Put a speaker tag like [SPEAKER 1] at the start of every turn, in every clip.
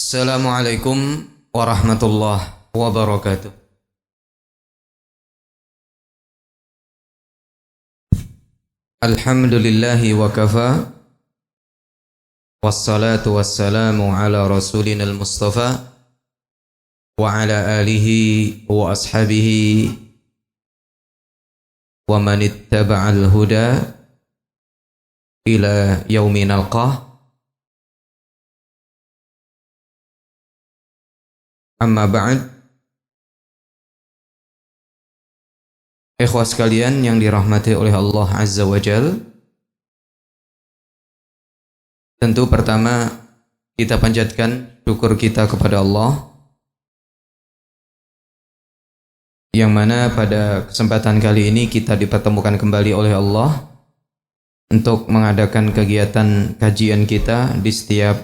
[SPEAKER 1] Assalamualaikum warahmatullahi wabarakatuh. Alhamdulillahi wa kafa. Wassalatu wassalamu ala rasulina al-mustafa wa ala alihi wa ashabihi wa man ittaba'al huda ila yaumin alqah. Amma ba'd. Ikhwas sekalian yang dirahmati oleh Allah Azza wa Jal, tentu pertama kita panjatkan syukur kita kepada Allah, yang mana pada kesempatan kali ini kita dipertemukan kembali oleh Allah untuk mengadakan kegiatan kajian kita di setiap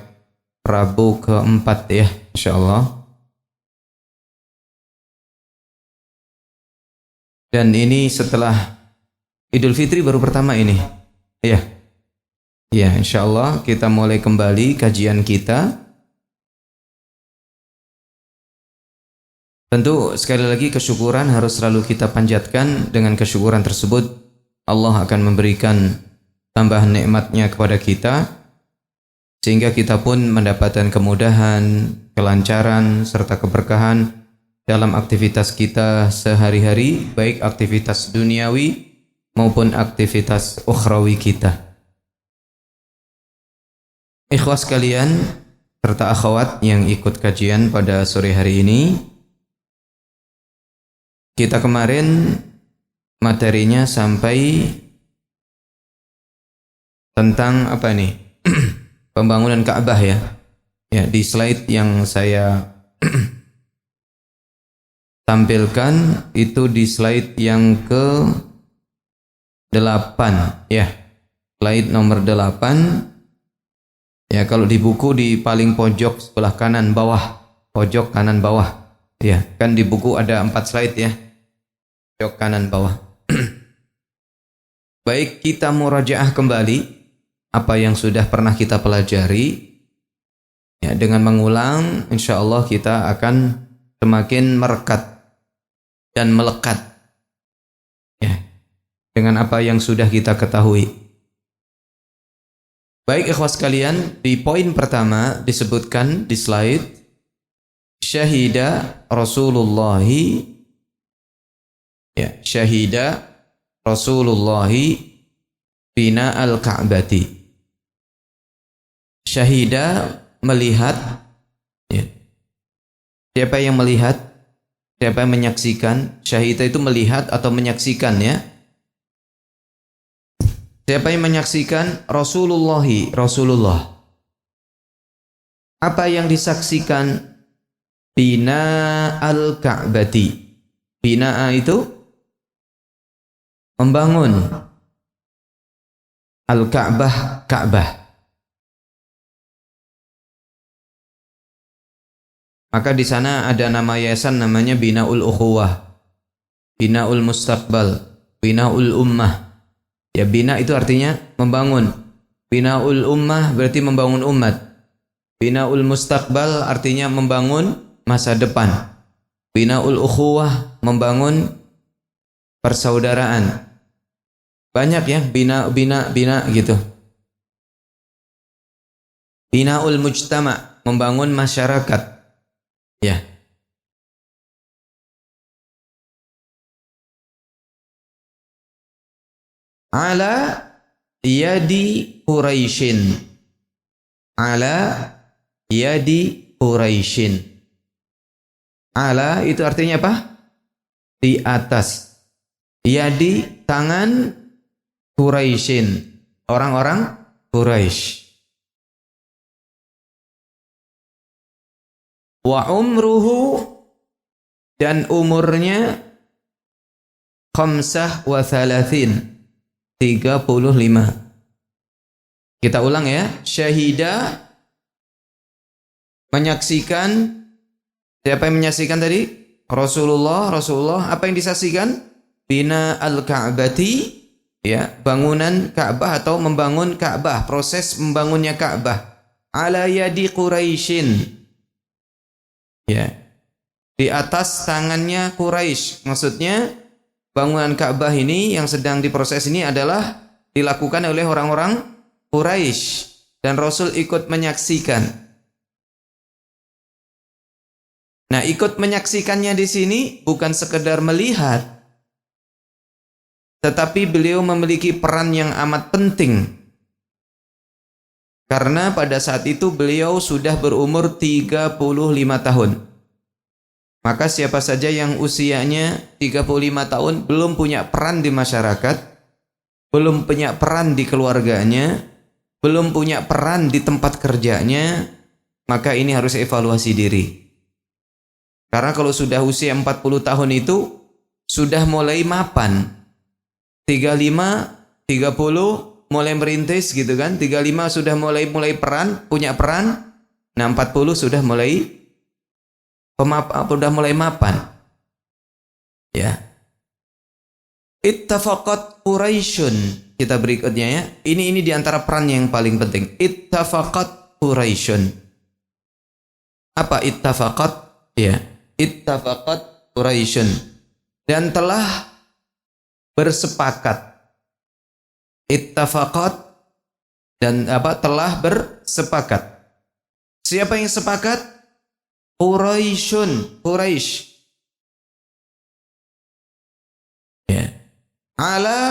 [SPEAKER 1] Rabu keempat ya, insyaallah. Dan ini setelah Idul Fitri baru pertama ini. Ya. Ya, insyaallah kita mulai kembali kajian kita. Tentu sekali lagi kesyukuran harus selalu kita panjatkan. Dengan kesyukuran tersebut Allah akan memberikan tambahan nikmatnya kepada kita, sehingga kita pun mendapatkan kemudahan, kelancaran serta keberkahan dalam aktivitas kita sehari-hari, baik aktivitas duniawi maupun aktivitas ukhrawi kita. Ikhwas sekalian serta akhwat yang ikut kajian pada sore hari ini, kita kemarin materinya sampai tentang apa nih? Pembangunan Ka'bah ya. Ya, di slide yang saya tampilkan itu di slide yang ke-8 ya. Slide nomor 8. Ya, kalau di buku di paling pojok sebelah kanan bawah, pojok kanan bawah. Ya, kan di buku ada 4 slide ya. Pojok kanan bawah. Baik, kita murajaah kembali apa yang sudah pernah kita pelajari. Ya, dengan mengulang insyaallah kita akan semakin merekat dan melekat ya dengan apa yang sudah kita ketahui. Baik ikhwas sekalian, di poin pertama disebutkan di slide, syahida Rasulullahi ya, syahida Rasulullahi bina al-Ka'bati. Syahida melihat ya. Siapa yang melihat? Siapa yang menyaksikan? Syahida itu melihat atau menyaksikan ya. Siapa yang menyaksikan? Rasulullah. Apa yang disaksikan? Bina al-Ka'bati. Bina itu membangun. Al-Ka'bah, Ka'bah. Maka di sana ada nama yayasan namanya Binaul Ukhuwah, Binaul Mustaqbal, Binaul Ummah. Ya, bina itu artinya membangun. Binaul Ummah berarti membangun umat. Binaul Mustaqbal artinya membangun masa depan. Binaul Ukhuwah membangun persaudaraan. Banyak ya bina gitu. Binaul Mujtama membangun masyarakat. Ya. Ala yadi Quraisyin. Ala yadi Quraisyin. Ala itu artinya apa? Di atas. Yadi tangan Quraisyin. Orang-orang Quraisy. Wa umruhu dan umurnya 35. Kita ulang ya. Syahida menyaksikan. Siapa yang menyaksikan tadi? Rasulullah. Apa yang disaksikan? Bina al-Ka'bati, ya, bangunan Ka'bah atau membangun Ka'bah, proses membangunnya Ka'bah. Ala yadi Quraisyin, Ya. Di atas tangannya Quraisy. Maksudnya bangunan Ka'bah ini yang sedang diproses ini adalah dilakukan oleh orang-orang Quraisy dan Rasul ikut menyaksikan. Nah, ikut menyaksikannya di sini bukan sekedar melihat, tetapi beliau memiliki peran yang amat penting. Karena pada saat itu beliau sudah berumur 35 tahun. Maka siapa saja yang usianya 35 tahun belum punya peran di masyarakat, belum punya peran di keluarganya, belum punya peran di tempat kerjanya, maka ini harus evaluasi diri. Karena kalau sudah usia 40 tahun itu sudah mulai mapan. 35, 30 mulai merintis gitu kan. 35 sudah mulai peran, punya peran. Nah, 40 sudah mulai mapan. Ya. Ittafaqat Quraisyun. Kita berikutnya ya. Ini di antara peran yang paling penting. Ittafaqat Quraisyun. Apa ittafaqat? Ya. Ittafaqat Quraisyun. Dan telah bersepakat. Ittafaqat dan telah bersepakat. Siapa yang sepakat? Quraisyun, Quraisy. Ya. Ala,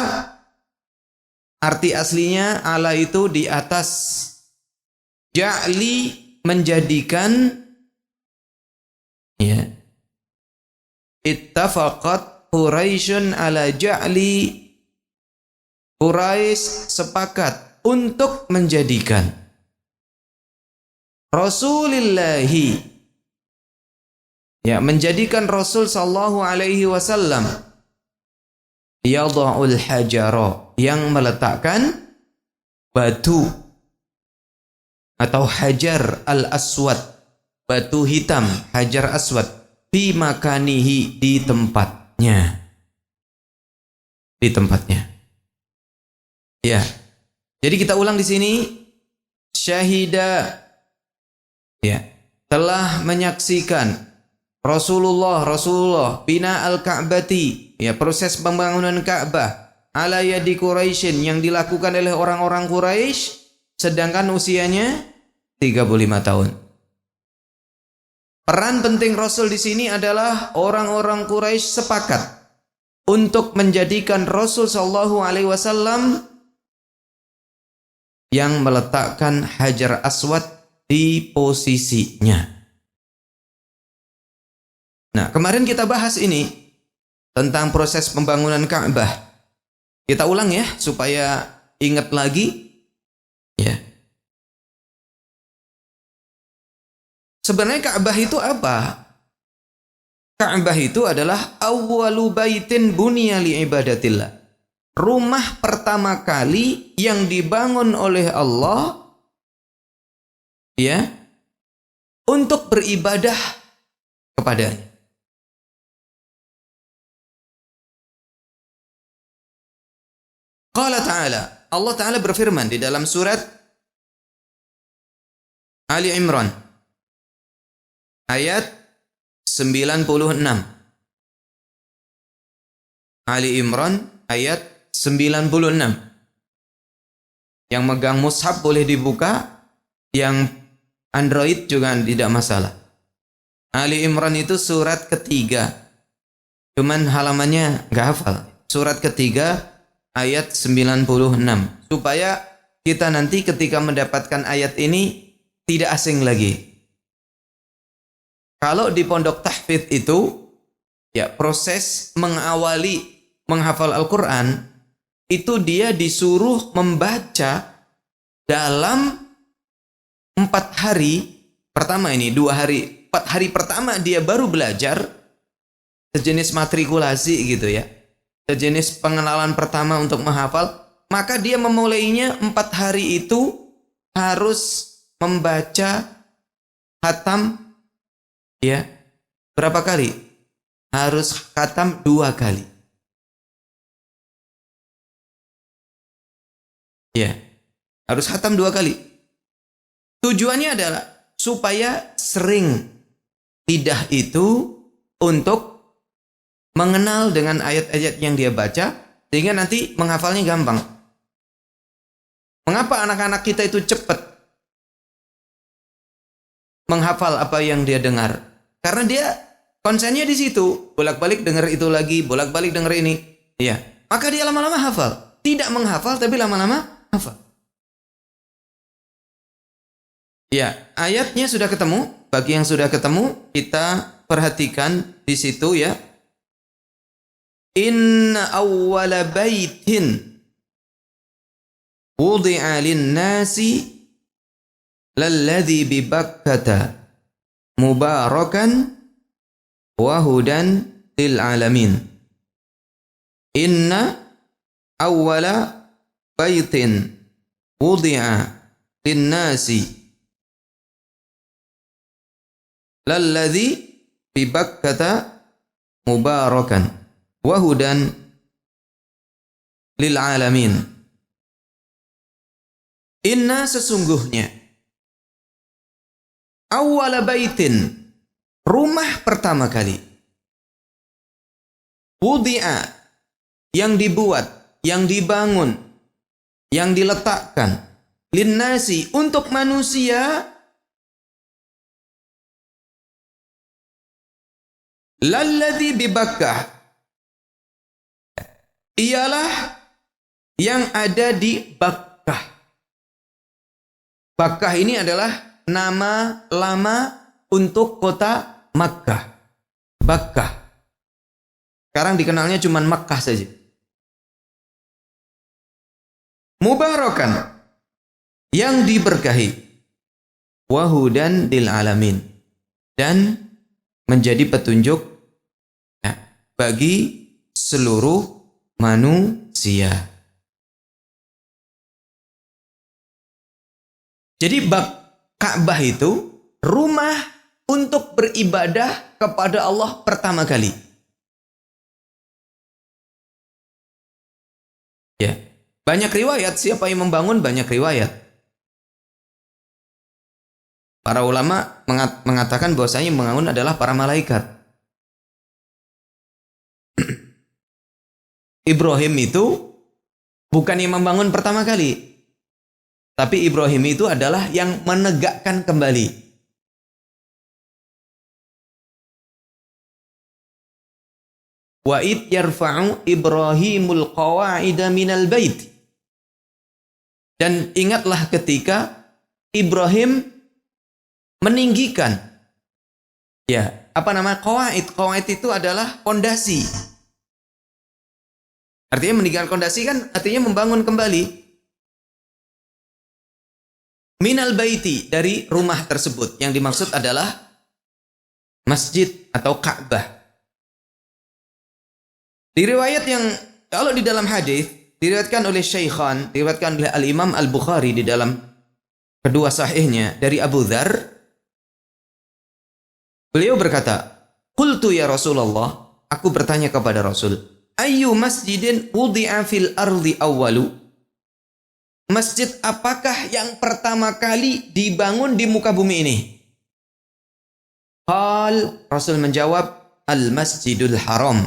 [SPEAKER 1] arti aslinya ala itu di atas. Ja'li, menjadikan. Ya. Ittafaqat Quraisyun ala ja'li. Quraisy sepakat untuk menjadikan Rasulillahi, ya, menjadikan Rasul sallallahu alaihi wasallam yadha'ul hajara, yang meletakkan batu atau hajar al-aswad, batu hitam, hajar aswad, fi makanihi, di tempatnya. Di tempatnya. Ya. Jadi kita ulang di sini, syahida, ya, telah menyaksikan Rasulullah bina al-Ka'bati, ya, proses pembangunan Ka'bah, ala yadi Quraisyin, yang dilakukan oleh orang-orang Quraisy sedangkan usianya 35 tahun. Peran penting Rasul di sini adalah orang-orang Quraisy sepakat untuk menjadikan Rasul sallallahu alaihi wasallam yang meletakkan hajar aswad di posisinya. Nah, kemarin kita bahas ini tentang proses pembangunan Ka'bah. Kita ulang ya supaya ingat lagi. Ya. Sebenarnya Ka'bah itu apa? Ka'bah itu adalah awwalu baitin buniya li ibadatillah. Rumah pertama kali yang dibangun oleh Allah, ya, untuk beribadah kepadanya. Qala ta'ala, Allah Ta'ala berfirman di dalam surat Ali Imran ayat 96. Ali Imran ayat 96. Yang megang mushaf boleh dibuka, yang Android juga tidak masalah. Ali Imran itu surat ketiga. Cuman halamannya nggak hafal. Surat ketiga ayat 96. Supaya kita nanti ketika mendapatkan ayat ini tidak asing lagi. Kalau di pondok tahfidz itu, ya, proses mengawali menghafal Al-Quran itu dia disuruh membaca dalam 4 hari pertama ini, 2 hari, 4 hari pertama dia baru belajar, sejenis matrikulasi gitu ya, sejenis pengenalan pertama untuk menghafal. Maka dia memulainya 4 hari itu harus membaca khatam, ya, berapa kali? Harus khatam 2 kali. Ya, harus khatam 2 kali. Tujuannya adalah supaya sering lidah itu untuk mengenal dengan ayat-ayat yang dia baca, sehingga nanti menghafalnya gampang. Mengapa anak-anak kita itu cepat menghafal apa yang dia dengar? Karena dia konsennya di situ, bolak-balik dengar itu lagi, bolak-balik dengar ini. Iya, maka dia lama-lama hafal. Tidak menghafal tapi lama-lama hafal. Ya, ayatnya sudah ketemu. Bagi yang sudah ketemu, kita perhatikan di situ ya. Inna awwala baitin wudi'a lin-nasi lalladzi bi Bakkata mubarakan wa hudan lil alamin. Inna awwala baitin wudi'a lin-nasi lalladzi bi Bakkata mubarakan wa hudan lil alamin. Inna sesungguhnya awwala baitin rumah pertama kali wudi'a yang dibuat, yang dibangun, yang diletakkan linnasi untuk manusia lalladzi bi Bakkah ialah yang ada di Bakkah. Bakkah ini adalah nama lama untuk kota Makkah. Bakkah. Sekarang dikenalnya cuma Makkah saja. Mubarakan yang diberkahi. Wahudan lil alamin dan menjadi petunjuk bagi seluruh manusia. Jadi Ka'bah itu rumah untuk beribadah kepada Allah pertama kali. Ya, banyak riwayat siapa yang membangun, banyak riwayat. Para ulama mengatakan bahwasanya yang membangun adalah para malaikat. Ibrahim itu bukan yang membangun pertama kali, tapi Ibrahim itu adalah yang menegakkan kembali. Wa id yarfa'u Ibrahimul qawa'ida minal bait. Dan ingatlah ketika Ibrahim meninggikan qawaid. Qawaid itu adalah fondasi. Artinya meninggikan fondasi kan artinya membangun kembali. Minal baiti, dari rumah tersebut. Yang dimaksud adalah masjid atau Ka'bah. Di riwayat yang kalau di dalam hadis diriwayatkan oleh Syaikhan, diriwayatkan oleh Al-Imam Al-Bukhari di dalam kedua sahihnya dari Abu Dzar. Beliau berkata, "Qultu ya Rasulullah, aku bertanya kepada Rasul, ayyu masjidin wudi'a fil ardi awwalu?" Masjid apakah yang pertama kali dibangun di muka bumi ini? Rasul menjawab, Al-Masjidul Haram.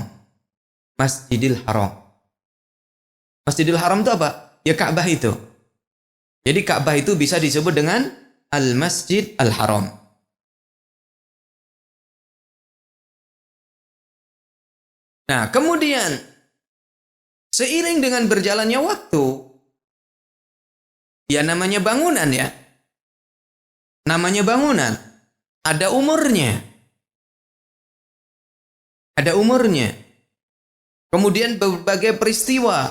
[SPEAKER 1] Masjidil Haram. Masjidil Haram itu apa? Ya Ka'bah itu. Jadi Ka'bah itu bisa disebut dengan Al-Masjid Al-Haram. Nah, kemudian seiring dengan berjalannya waktu, ya namanya bangunan ya. Namanya bangunan. Ada umurnya. Ada umurnya. Kemudian berbagai peristiwa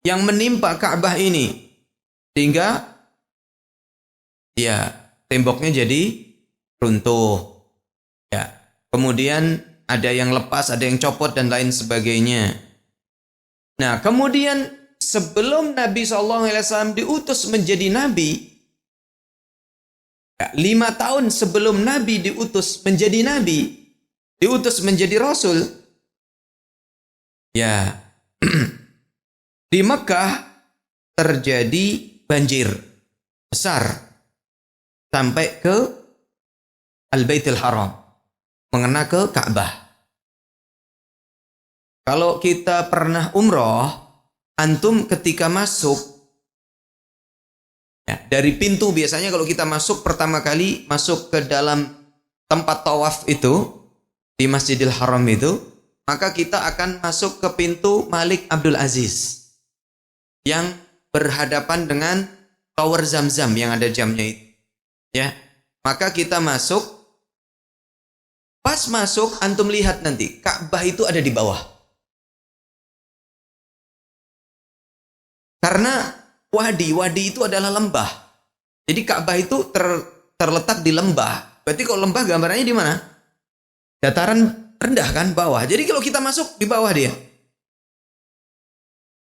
[SPEAKER 1] yang menimpa Ka'bah ini. Sehingga ya temboknya jadi runtuh. Ya. Kemudian ada yang lepas, ada yang copot dan lain sebagainya. Nah, kemudian sebelum Nabi SAW diutus menjadi Nabi, 5 tahun sebelum Nabi diutus menjadi Nabi, diutus menjadi Rasul, ya di Mekah terjadi banjir besar sampai ke Al-Baitul Haram, mengena ke Ka'bah. Kalau kita pernah umroh, antum ketika masuk, ya, dari pintu biasanya kalau kita masuk pertama kali masuk ke dalam tempat tawaf itu di Masjidil Haram itu, maka kita akan masuk ke pintu Malik Abdul Aziz yang berhadapan dengan Tower Zamzam yang ada jamnya itu. Ya, maka kita masuk. Pas masuk antum lihat nanti Ka'bah itu ada di bawah. Karena wadi itu adalah lembah. Jadi Ka'bah itu terletak di lembah. Berarti kalau lembah gambarannya di mana? Dataran rendah kan, bawah. Jadi kalau kita masuk di bawah dia.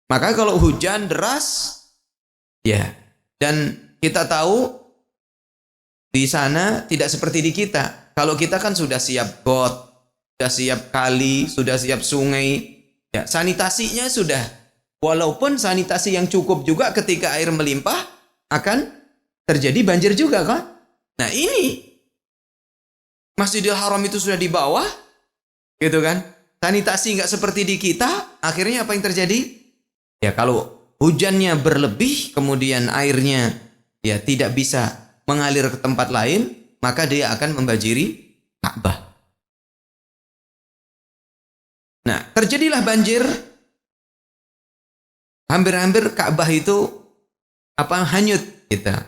[SPEAKER 1] Maka kalau hujan deras, ya. Dan kita tahu di sana tidak seperti di kita. Kalau kita kan sudah siap got, sudah siap kali, sudah siap sungai. Ya, sanitasinya sudah. Walaupun sanitasi yang cukup juga ketika air melimpah akan terjadi banjir juga kan? Nah ini Masjidil Haram itu sudah di bawah, gitu kan? Sanitasi nggak seperti di kita, akhirnya apa yang terjadi? Ya kalau hujannya berlebih, kemudian airnya ya tidak bisa mengalir ke tempat lain, maka dia akan membanjiri Ka'bah. Nah terjadilah banjir. Hampir-hampir Ka'bah itu hanyut kita.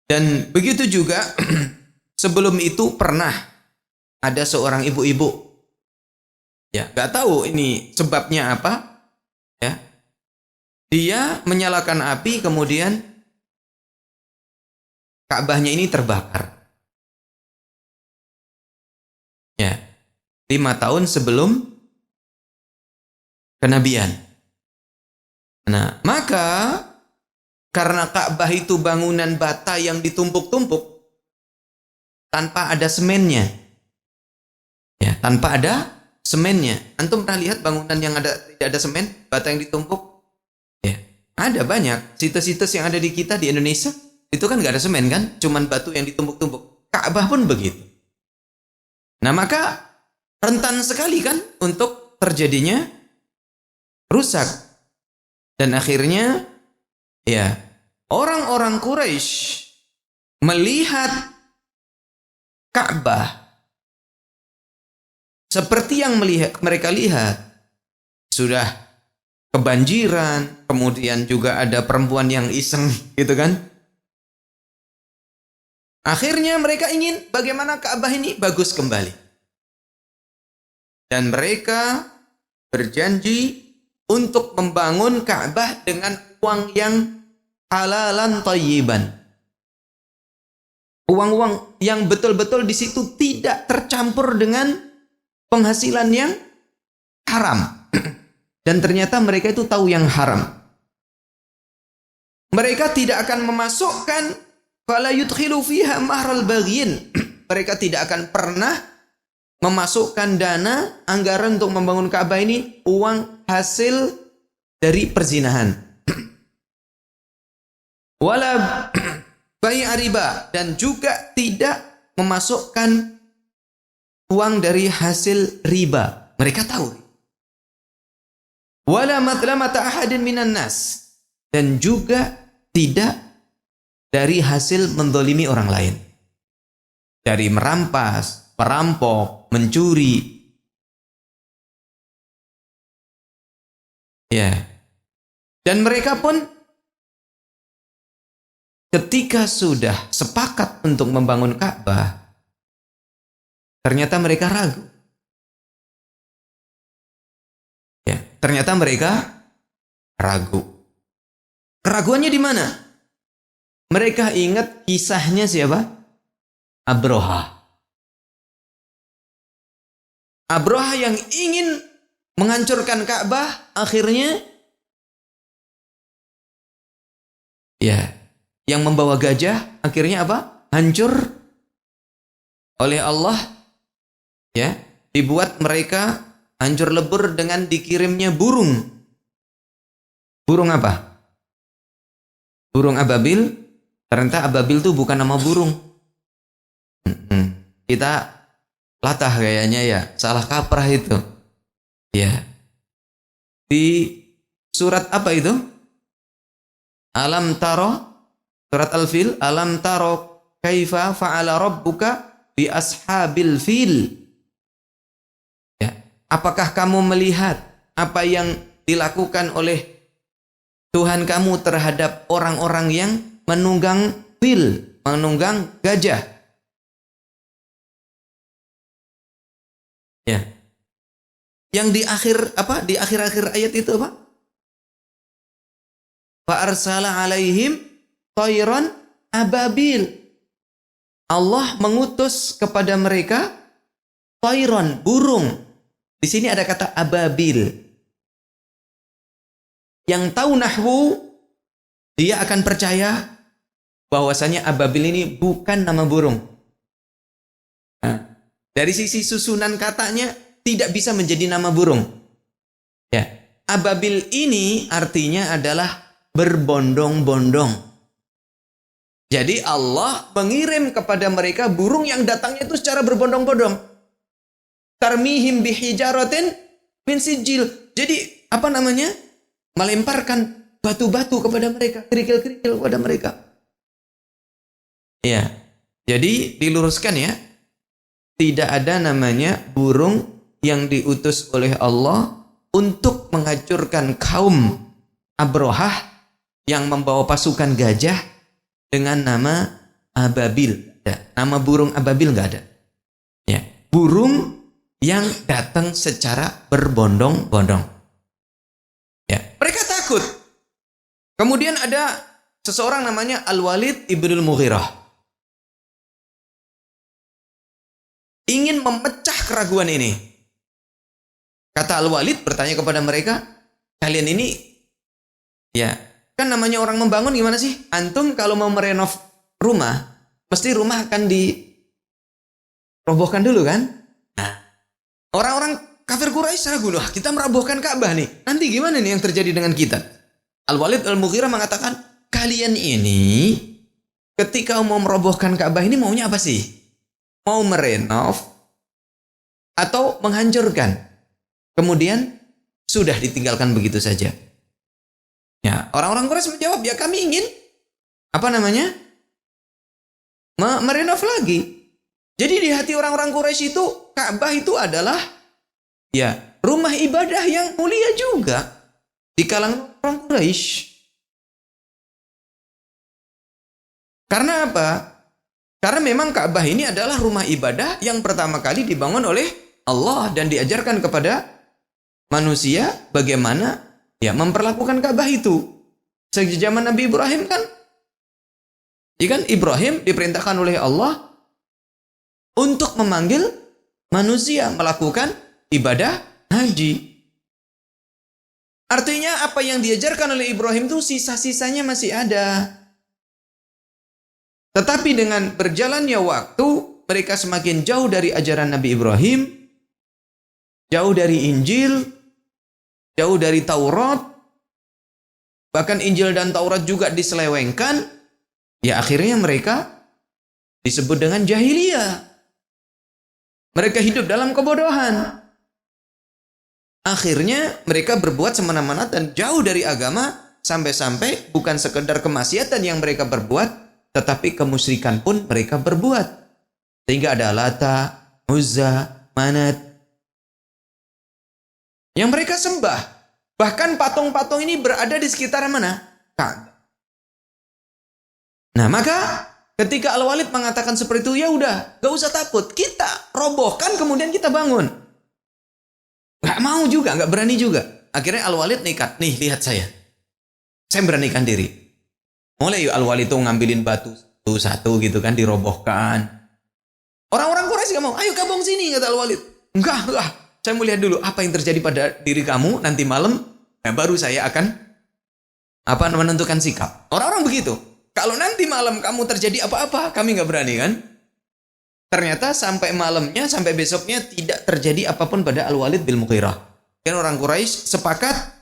[SPEAKER 1] Dan begitu juga sebelum itu pernah ada seorang ibu-ibu, ya nggak tahu ini sebabnya apa, ya dia menyalakan api kemudian Ka'bahnya ini terbakar. Ya, 5 tahun sebelum kenabian. Nah, maka karena Ka'bah itu bangunan bata yang ditumpuk-tumpuk tanpa ada semennya. Ya, tanpa ada semennya. Antum pernah lihat bangunan yang tidak ada semen, bata yang ditumpuk? Ya, ada banyak situs-situs yang ada di kita di Indonesia. Itu kan nggak ada semen kan, cuman batu yang ditumpuk-tumpuk. Ka'bah pun begitu. Nah, maka rentan sekali kan untuk terjadinya rusak. Dan akhirnya ya orang-orang Quraisy melihat Ka'bah seperti yang mereka lihat, sudah kebanjiran, kemudian juga ada perempuan yang iseng gitu kan. Akhirnya mereka ingin bagaimana Ka'bah ini bagus kembali. Dan mereka berjanji untuk membangun Ka'bah dengan uang yang halalan thayyiban. Uang-uang yang betul-betul di situ tidak tercampur dengan penghasilan yang haram. Dan ternyata mereka itu tahu yang haram. Mereka tidak akan memasukkan fala yudkhilu fiha mahral baghin. Mereka tidak akan pernah memasukkan dana anggaran untuk membangun Ka'bah ini uang hasil dari perzinahan. Wala bai'a riba, dan juga tidak memasukkan uang dari hasil riba. Mereka tahu. Wala matlamata ahadin minan nas, dan juga tidak dari hasil mendolimi orang lain. Dari merampas, perampok, mencuri. Ya. Dan mereka pun ketika sudah sepakat untuk membangun Ka'bah, ternyata mereka ragu. Ya, ternyata mereka ragu. Keraguannya di mana? Mereka ingat kisahnya siapa? Abroha. Abroha yang ingin menghancurkan Ka'bah, akhirnya ya, yang membawa gajah akhirnya apa? Hancur oleh Allah. Ya, dibuat mereka hancur lebur dengan dikirimnya burung. Burung apa? Burung ababil. Ternyata ababil itu bukan nama burung. Kita latah kayaknya ya, salah kaprah itu. Ya. Di surat apa itu? Alam taro, surat Al-Fil, alam taro kaifa fa'ala rabbuka bi ashabil fil. Ya. Apakah kamu melihat apa yang dilakukan oleh Tuhan kamu terhadap orang-orang yang menunggang fil, menunggang gajah? Ya. Yang di akhir apa? Di akhir-akhir ayat itu apa? Fa arsala alaihim thayran ababil. Allah mengutus kepada mereka thayran, burung. Di sini ada kata ababil. Yang tahu nahwu dia akan percaya bahwasanya ababil ini bukan nama burung. Nah, dari sisi susunan katanya tidak bisa menjadi nama burung. Ya, ababil ini artinya adalah berbondong-bondong. Jadi Allah mengirim kepada mereka burung yang datangnya itu secara berbondong-bondong. Tarmihim bihijaratin min sijil. Jadi apa namanya? Melemparkan batu-batu kepada mereka, kerikil-kerikil kepada mereka. Ya. Jadi diluruskan ya. Tidak ada namanya burung yang diutus oleh Allah untuk menghancurkan kaum Abrohah yang membawa pasukan gajah dengan nama ababil. Ya, nama burung ababil nggak ada. Ya, burung yang datang secara berbondong-bondong. Ya, mereka takut. Kemudian ada seseorang namanya Al-Walid ibnul Mughirah. Ingin memecah keraguan ini. Kata Al-Walid bertanya kepada mereka, kalian ini, ya, kan namanya orang membangun gimana sih? Antum kalau mau merenov rumah, mesti rumah akan dirobohkan dulu kan? Nah, orang-orang kafir Quraisy ragu, loh, kita merobohkan Ka'bah nih. Nanti gimana nih yang terjadi dengan kita? Al-Walid Al-Mughirah mengatakan, kalian ini ketika mau merobohkan Ka'bah ini maunya apa sih? Mau merenov atau menghancurkan? Kemudian sudah ditinggalkan begitu saja. Ya, orang-orang Quraisy menjawab, ya kami ingin apa namanya? Merenov lagi. Jadi di hati orang-orang Quraisy itu Ka'bah itu adalah ya rumah ibadah yang mulia juga di kalangan orang Quraisy. Karena apa? Karena memang Ka'bah ini adalah rumah ibadah yang pertama kali dibangun oleh Allah dan diajarkan kepada manusia bagaimana ya memperlakukan Ka'bah itu. Sejak zaman Nabi Ibrahim kan, ikan Ibrahim diperintahkan oleh Allah untuk memanggil manusia melakukan ibadah haji. Artinya apa yang diajarkan oleh Ibrahim itu sisa-sisanya masih ada. Tetapi dengan berjalannya waktu, mereka semakin jauh dari ajaran Nabi Ibrahim, jauh dari Injil, jauh dari Taurat, bahkan Injil dan Taurat juga diselewengkan, ya akhirnya mereka disebut dengan jahiliyah. Mereka hidup dalam kebodohan. Akhirnya mereka berbuat semena-mena dan jauh dari agama, sampai-sampai bukan sekedar kemaksiatan yang mereka berbuat, tetapi kemusyrikan pun mereka berbuat. Sehingga ada Lata, Uzza, Manat yang mereka sembah. Bahkan patung-patung ini berada di sekitar mana? Ka'bah. Nah, maka ketika Al-Walid mengatakan seperti itu, ya udah, gak usah takut. Kita robohkan kemudian kita bangun. Gak mau juga, gak berani juga. Akhirnya Al-Walid nekat. Nih, lihat saya. Saya beranikan diri. Mulai Al-Walid itu ngambilin batu satu-satu gitu kan, dirobohkan. Orang-orang Quraisy gak mau. Ayo gabung sini, kata Al-Walid. Enggak. Saya mau lihat dulu apa yang terjadi pada diri kamu nanti malam. Nah, baru saya akan menentukan sikap. Orang-orang begitu. Kalau nanti malam kamu terjadi apa-apa, kami gak berani kan. Ternyata sampai malamnya, sampai besoknya tidak terjadi apapun pada Al-Walid bin Mughirah. Dan orang Quraisy sepakat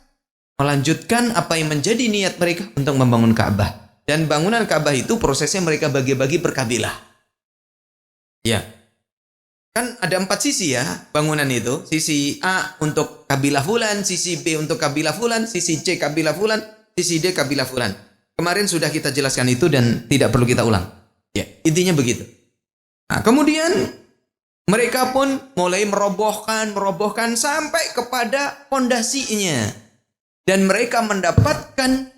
[SPEAKER 1] melanjutkan apa yang menjadi niat mereka untuk membangun Ka'bah. Dan bangunan Ka'bah itu prosesnya mereka bagi-bagi per kabilah. Ya, kan ada 4 sisi ya bangunan itu. Sisi A untuk kabilah fulan, sisi B untuk kabilah fulan, sisi C kabilah fulan, sisi D kabilah fulan. Kemarin sudah kita jelaskan itu dan tidak perlu kita ulang. Ya, intinya begitu. Nah, kemudian mereka pun mulai merobohkan sampai kepada pondasinya. Dan mereka mendapatkan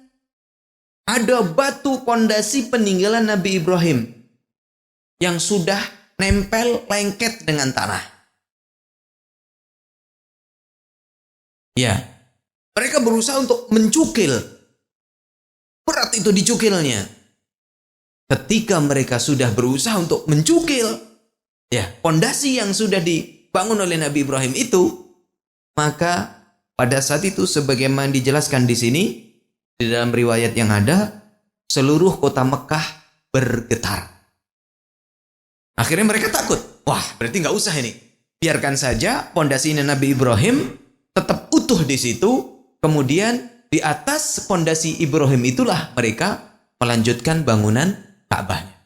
[SPEAKER 1] ada batu pondasi peninggalan Nabi Ibrahim yang sudah nempel lengket dengan tanah. Ya, mereka berusaha untuk mencukil. Berat itu dicukilnya. Ketika mereka sudah berusaha untuk mencukil, ya, pondasi yang sudah dibangun oleh Nabi Ibrahim itu, maka pada saat itu sebagaimana dijelaskan di sini di dalam riwayat yang ada, seluruh kota Mekah bergetar. Akhirnya mereka takut. Wah, berarti nggak usah ini. Biarkan saja pondasi Nabi Ibrahim tetap utuh di situ. Kemudian di atas pondasi Ibrahim itulah mereka melanjutkan bangunan Ka'bahnya.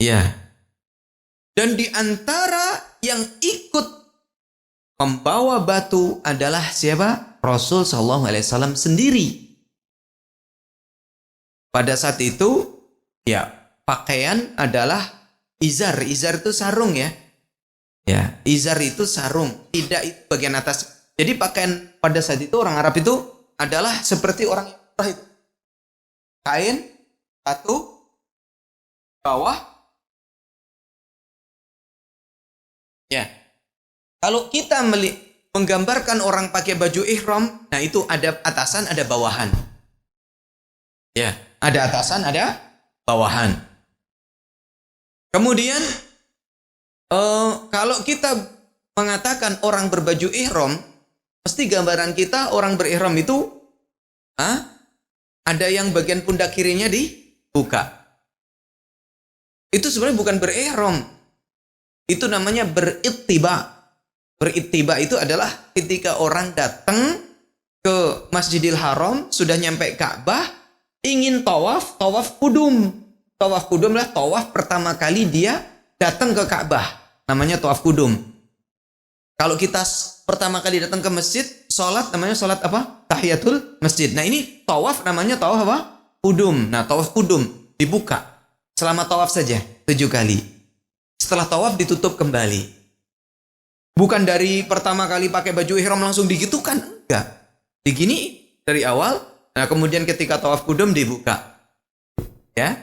[SPEAKER 1] Ya. Dan di antara yang ikut membawa batu adalah siapa? Rasul sallallahu alaihi wasallam sendiri. Pada saat itu, ya, pakaian adalah izar. Izar itu sarung ya. Ya, izar itu sarung, tidak itu bagian atas. Jadi pakaian pada saat itu orang Arab itu adalah seperti orang Arab itu. Kain satu bawah. Ya. Kalau kita menggambarkan orang pakai baju ihram, nah itu ada atasan, ada bawahan. Ya, ada atasan, ada bawahan. Kemudian kalau kita mengatakan orang berbaju ihram, pasti gambaran kita orang berihram itu ada yang bagian pundak kirinya dibuka. Itu sebenarnya bukan berihram. Itu namanya berittiba. Berittiba itu adalah ketika orang datang ke Masjidil Haram, sudah nyampe Ka'bah, ingin tawaf kudum. Tawaf kudum adalah tawaf pertama kali dia datang ke Ka'bah. Namanya tawaf kudum. Kalau kita pertama kali datang ke masjid, sholat namanya sholat apa? Tahiyatul masjid. Nah ini tawaf namanya tawaf apa? Kudum. Nah tawaf kudum dibuka. Selama tawaf saja 7 kali. Setelah tawaf ditutup kembali. Bukan dari pertama kali pakai baju ihram langsung digitukan. Enggak. Digini dari awal. Nah kemudian ketika tawaf kudum dibuka. Ya.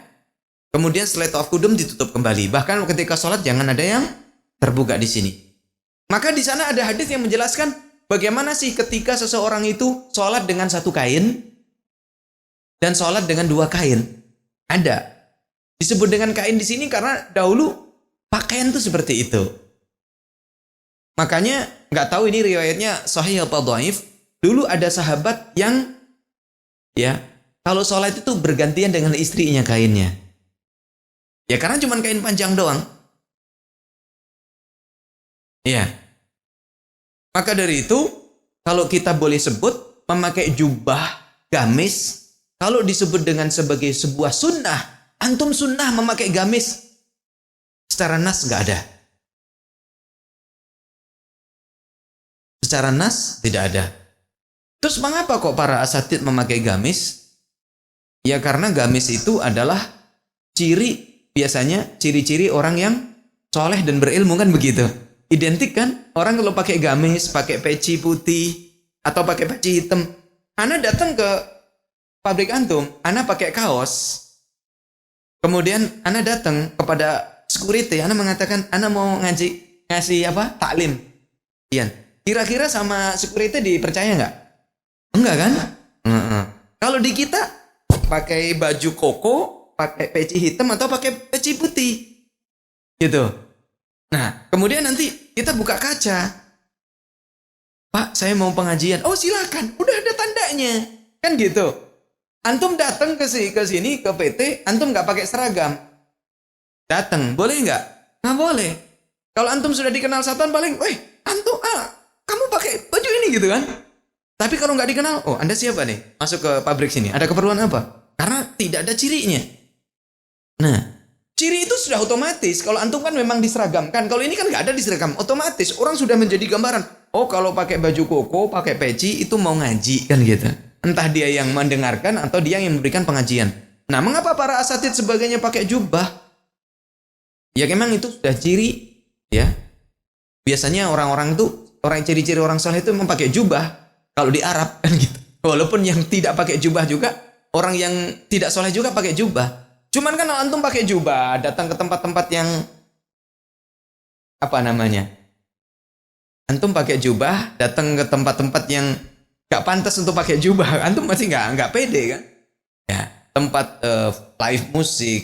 [SPEAKER 1] Kemudian setelah tawaf kudum ditutup kembali. Bahkan ketika sholat jangan ada yang terbuka di sini. Maka di sana ada hadis yang menjelaskan bagaimana sih ketika seseorang itu sholat dengan 1 kain dan sholat dengan 2 kain. Ada. Disebut dengan kain di sini karena dahulu pakaian itu seperti itu. Makanya nggak tahu ini riwayatnya sahih atau dhaif. Dulu ada sahabat yang ya kalau sholat itu bergantian dengan istrinya kainnya. Ya karena cuma kain panjang doang. Ya. Maka dari itu kalau kita boleh sebut memakai jubah gamis, kalau disebut dengan sebagai sebuah sunnah, antum sunnah memakai gamis secara nas nggak ada. Secara nas tidak ada. Terus mengapa kok para asatid memakai gamis? Ya karena gamis itu adalah biasanya ciri-ciri orang yang soleh dan berilmu kan begitu. Identik kan? Orang kalau pakai gamis, pakai peci putih atau pakai peci hitam. Ana datang ke pabrik antum, Ana pakai kaos. Kemudian Ana datang kepada security, Ana mengatakan Ana mau ngasih apa? Taklim. Iya. Kira-kira sama security dipercaya nggak? Enggak kan? Kalau di kita pakai baju koko, pakai peci hitam atau pakai peci putih, gitu. Nah, kemudian nanti kita buka kaca. Pak, saya mau pengajian. Oh silakan, udah ada tandanya, kan gitu. Antum datang ke sini ke PT, antum nggak pakai seragam, datang, boleh nggak? Nggak boleh. Kalau antum sudah dikenal satuan paling, antum kamu pakai baju ini gitu kan? Tapi kalau nggak dikenal, oh Anda siapa nih? Masuk ke pabrik sini, ada keperluan apa? Karena tidak ada cirinya. Nah, Ciri itu sudah otomatis. Kalau antum kan memang diseragamkan. Kalau ini kan nggak ada diseragam. Otomatis orang sudah menjadi gambaran. Oh kalau pakai baju koko, pakai peci itu mau ngaji kan gitu. Entah dia yang mendengarkan atau dia yang memberikan pengajian. Nah mengapa para asatid sebagainya pakai jubah? Ya memang itu sudah ciri. Ya. Biasanya orang-orang itu, ciri-ciri orang soleh itu memang pakai jubah. Kalau di Arab kan gitu. Walaupun yang tidak pakai jubah juga, orang yang tidak soleh juga pakai jubah. Cuman kan kalau antum pakai jubah, datang ke tempat-tempat yang apa namanya? Antum pakai jubah, datang ke tempat-tempat yang gak pantas untuk pakai jubah, antum masih nggak pede kan? Ya, tempat live musik,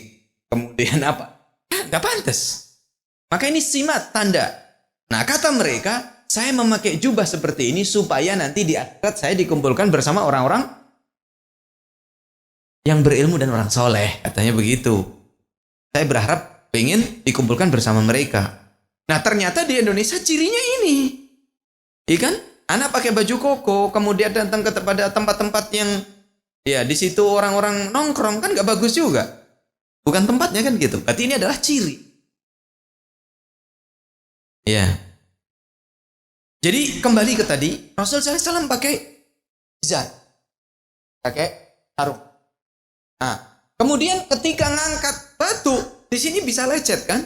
[SPEAKER 1] kemudian apa? Nggak pantas. Maka ini simat tanda. Nah kata mereka, saya memakai jubah seperti ini supaya nanti di akhirat saya dikumpulkan bersama orang-orang yang berilmu dan orang soleh, katanya begitu. Saya berharap pengen dikumpulkan bersama mereka. Nah ternyata di Indonesia cirinya ini, iya kan? Anak pakai baju koko, kemudian datang pada tempat-tempat yang, ya di situ orang-orang nongkrong kan nggak bagus juga. Bukan tempatnya kan gitu. Berarti ini adalah ciri. Ya. Jadi kembali ke tadi, Rasul SAW pakai izar, pakai sarung. Nah, kemudian ketika ngangkat batu, di sini bisa lecet kan?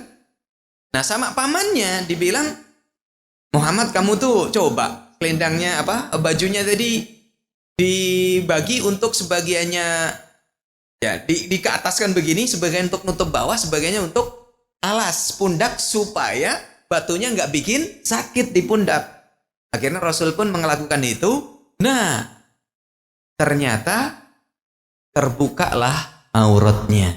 [SPEAKER 1] Nah, sama pamannya dibilang, Muhammad kamu tuh coba selendangnya apa? Bajunya tadi dibagi untuk sebagiannya ya dikeataskan begini, sebagian untuk nutup bawah, sebagiannya untuk alas pundak supaya batunya nggak bikin sakit di pundak. Akhirnya Rasul pun melakukan itu. Nah, ternyata terbukalah auratnya.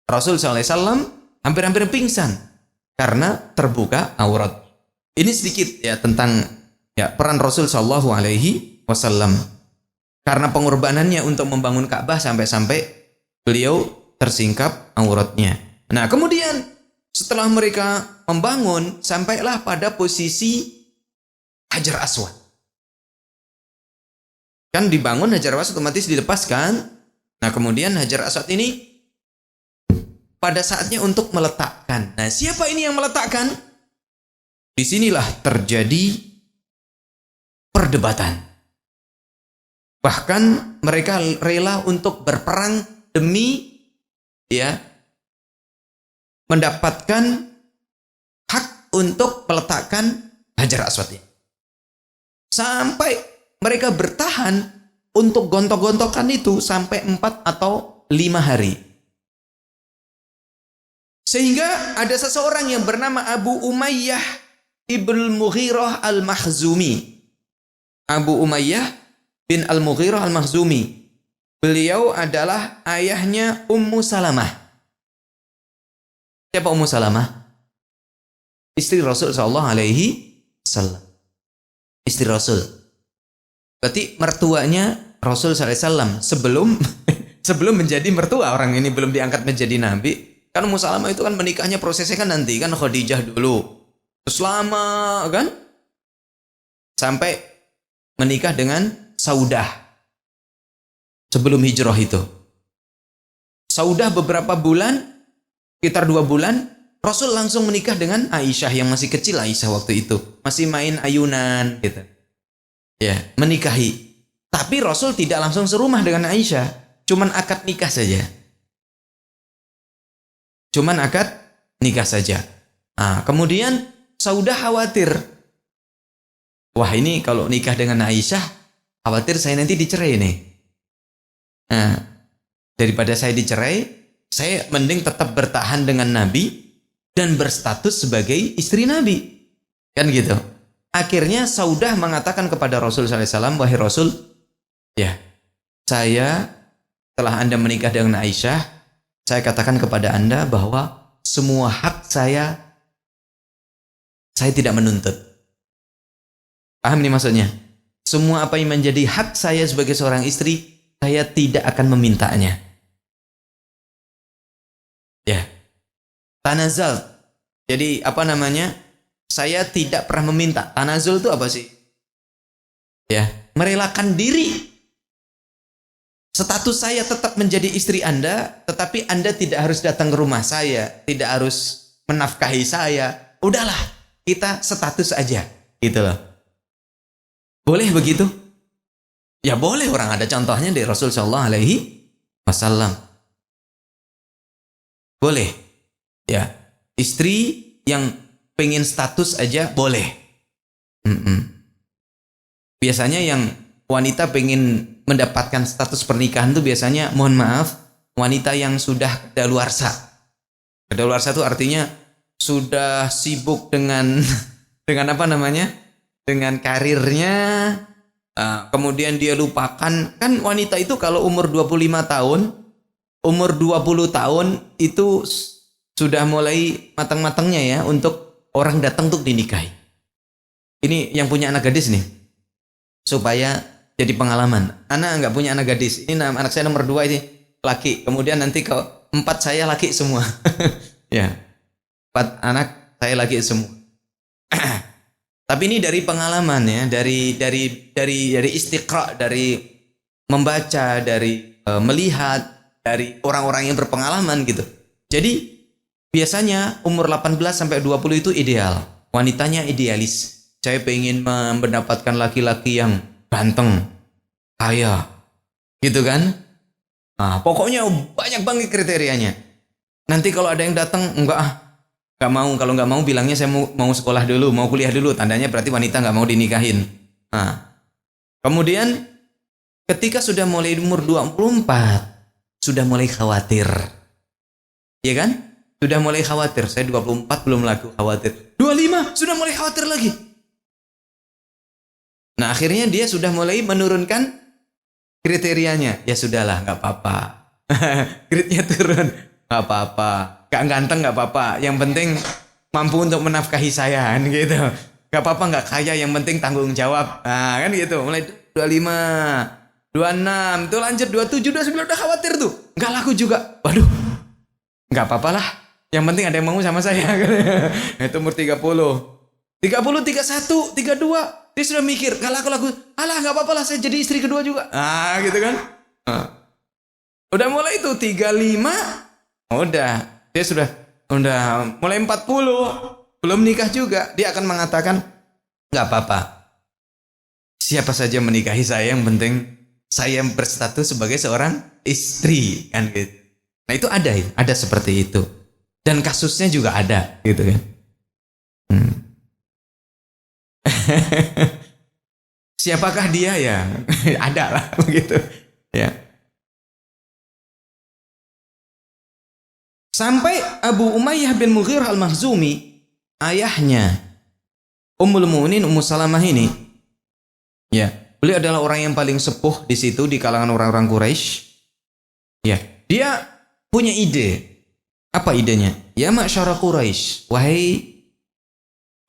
[SPEAKER 1] Rasul SAW hampir-hampir pingsan karena terbuka aurat. Ini sedikit ya tentang ya peran Rasul SAW karena pengorbanannya untuk membangun Ka'bah sampai beliau tersingkap auratnya. Nah kemudian setelah mereka membangun sampailah pada posisi Hajar Aswad. Kan dibangun Hajar Aswad otomatis dilepaskan. Nah kemudian Hajar Aswad ini pada saatnya untuk meletakkan. Nah siapa ini yang meletakkan? Disinilah terjadi perdebatan. Bahkan mereka rela untuk berperang demi ya mendapatkan hak untuk meletakkan Hajar Aswad ini. Sampai mereka bertahan untuk gontok-gontokan itu sampai 4 atau 5 hari. Sehingga ada seseorang yang bernama Abu Umayyah Ibn Mughirah Al-Makhzumi. Abu Umayyah bin Al-Mughirah Al-Makhzumi. Beliau adalah ayahnya Ummu Salamah. Siapa Ummu Salamah? Istri Rasul SAW. Istri Rasul. Berarti mertuanya Rasul SAW sebelum menjadi mertua, orang ini belum diangkat menjadi nabi. Kan Ummu Salamah itu kan menikahnya prosesnya kan nanti kan Khadijah dulu. Terus lama kan sampai menikah dengan Saudah sebelum hijrah itu. Saudah beberapa bulan, sekitar 2 bulan, Rasul langsung menikah dengan Aisyah yang masih kecil. Aisyah waktu itu masih main ayunan gitu. Ya, menikahi. Tapi Rasul tidak langsung serumah dengan Aisyah. Cuman akad nikah saja. Nah, kemudian Saudah khawatir. Wah ini kalau nikah dengan Aisyah, khawatir saya nanti dicerai nih. Nah, daripada saya dicerai, saya mending tetap bertahan dengan Nabi dan berstatus sebagai istri Nabi. Kan gitu. Akhirnya Saudah mengatakan kepada Rasul SAW, wahai Rasul, ya, saya setelah Anda menikah dengan Aisyah, saya katakan kepada Anda bahwa semua hak saya tidak menuntut. Paham nih maksudnya? Semua apa yang menjadi hak saya sebagai seorang istri, saya tidak akan memintanya. Ya. Tanazal. Jadi apa namanya? Saya tidak pernah meminta. Tanazul itu apa sih? Ya, merelakan diri. Status saya tetap menjadi istri Anda, tetapi Anda tidak harus datang ke rumah saya, tidak harus menafkahi saya. Udahlah, kita status aja, gitu loh. Boleh begitu? Ya boleh, orang ada contohnya dari Rasul sallallahu alaihi wasallam. Boleh. Ya, istri yang pengen status aja boleh. Biasanya yang wanita pengen mendapatkan status pernikahan itu biasanya, mohon maaf, wanita yang sudah kadaluarsa. Kadaluarsa itu artinya sudah sibuk dengan apa namanya? Dengan karirnya, kemudian dia lupakan. Kan wanita itu kalau umur 25 tahun, umur 20 tahun itu sudah mulai matang-matangnya ya untuk orang datang untuk dinikahi. Ini yang punya anak gadis nih, supaya jadi pengalaman. Anak nggak punya anak gadis. Ini anak saya nomor 2 ini laki. Kemudian nanti ke 4 saya laki semua. Ya, 4 anak saya laki semua. Tapi ini dari pengalaman ya, dari istiqra, dari membaca, dari melihat, dari orang-orang yang berpengalaman gitu. Jadi biasanya umur 18 sampai 20 itu ideal. Wanitanya idealis. Saya pengen mendapatkan laki-laki yang ganteng, kaya, gitu kan? Nah, pokoknya banyak banget kriterianya. Nanti kalau ada yang datang, nggak mau. Kalau nggak mau bilangnya saya mau sekolah dulu, mau kuliah dulu. Tandanya berarti wanita nggak mau dinikahin. Nah, kemudian ketika sudah mulai umur 24, sudah mulai khawatir. Iya kan? Sudah mulai khawatir. Saya 24 belum laku khawatir. 25 sudah mulai khawatir lagi. Nah, akhirnya dia sudah mulai menurunkan kriterianya. Ya sudahlah, nggak apa-apa. Gridnya turun, nggak apa-apa. Gak ganteng nggak apa-apa. Yang penting mampu untuk menafkahi saya, kan gitu. Gak apa-apa nggak kaya, yang penting tanggung jawab. Nah, kan gitu. Mulai 25, 26, tuh lanjut 27, 29 udah khawatir tuh. Nggak laku juga. Waduh, nggak apa-apa lah. Yang penting ada yang mau sama saya. Itu umur 30, 31, 32. Dia sudah mikir, nggak laku-laku. Alah, nggak apa-apa lah, saya jadi istri kedua juga. Ah, gitu kan. Udah mulai itu 35, udah. Dia sudah mulai 40, belum nikah juga. Dia akan mengatakan, nggak apa-apa. Siapa saja menikahi saya, yang penting saya berstatus sebagai seorang istri, kan gitu. Nah, itu ada seperti itu. Dan kasusnya juga ada, gitu kan. Siapakah dia ya? Ada lah begitu. Ya. Sampai Abu Umayyah bin Mughirah al-Makhzumi, ayahnya Ummul Mu'minin Ummu Salamah ini, ya, beliau adalah orang yang paling sepuh di situ di kalangan orang-orang Quraisy. Ya, dia punya ide. Apa idenya? Ya ma'syara Quraisy, wahai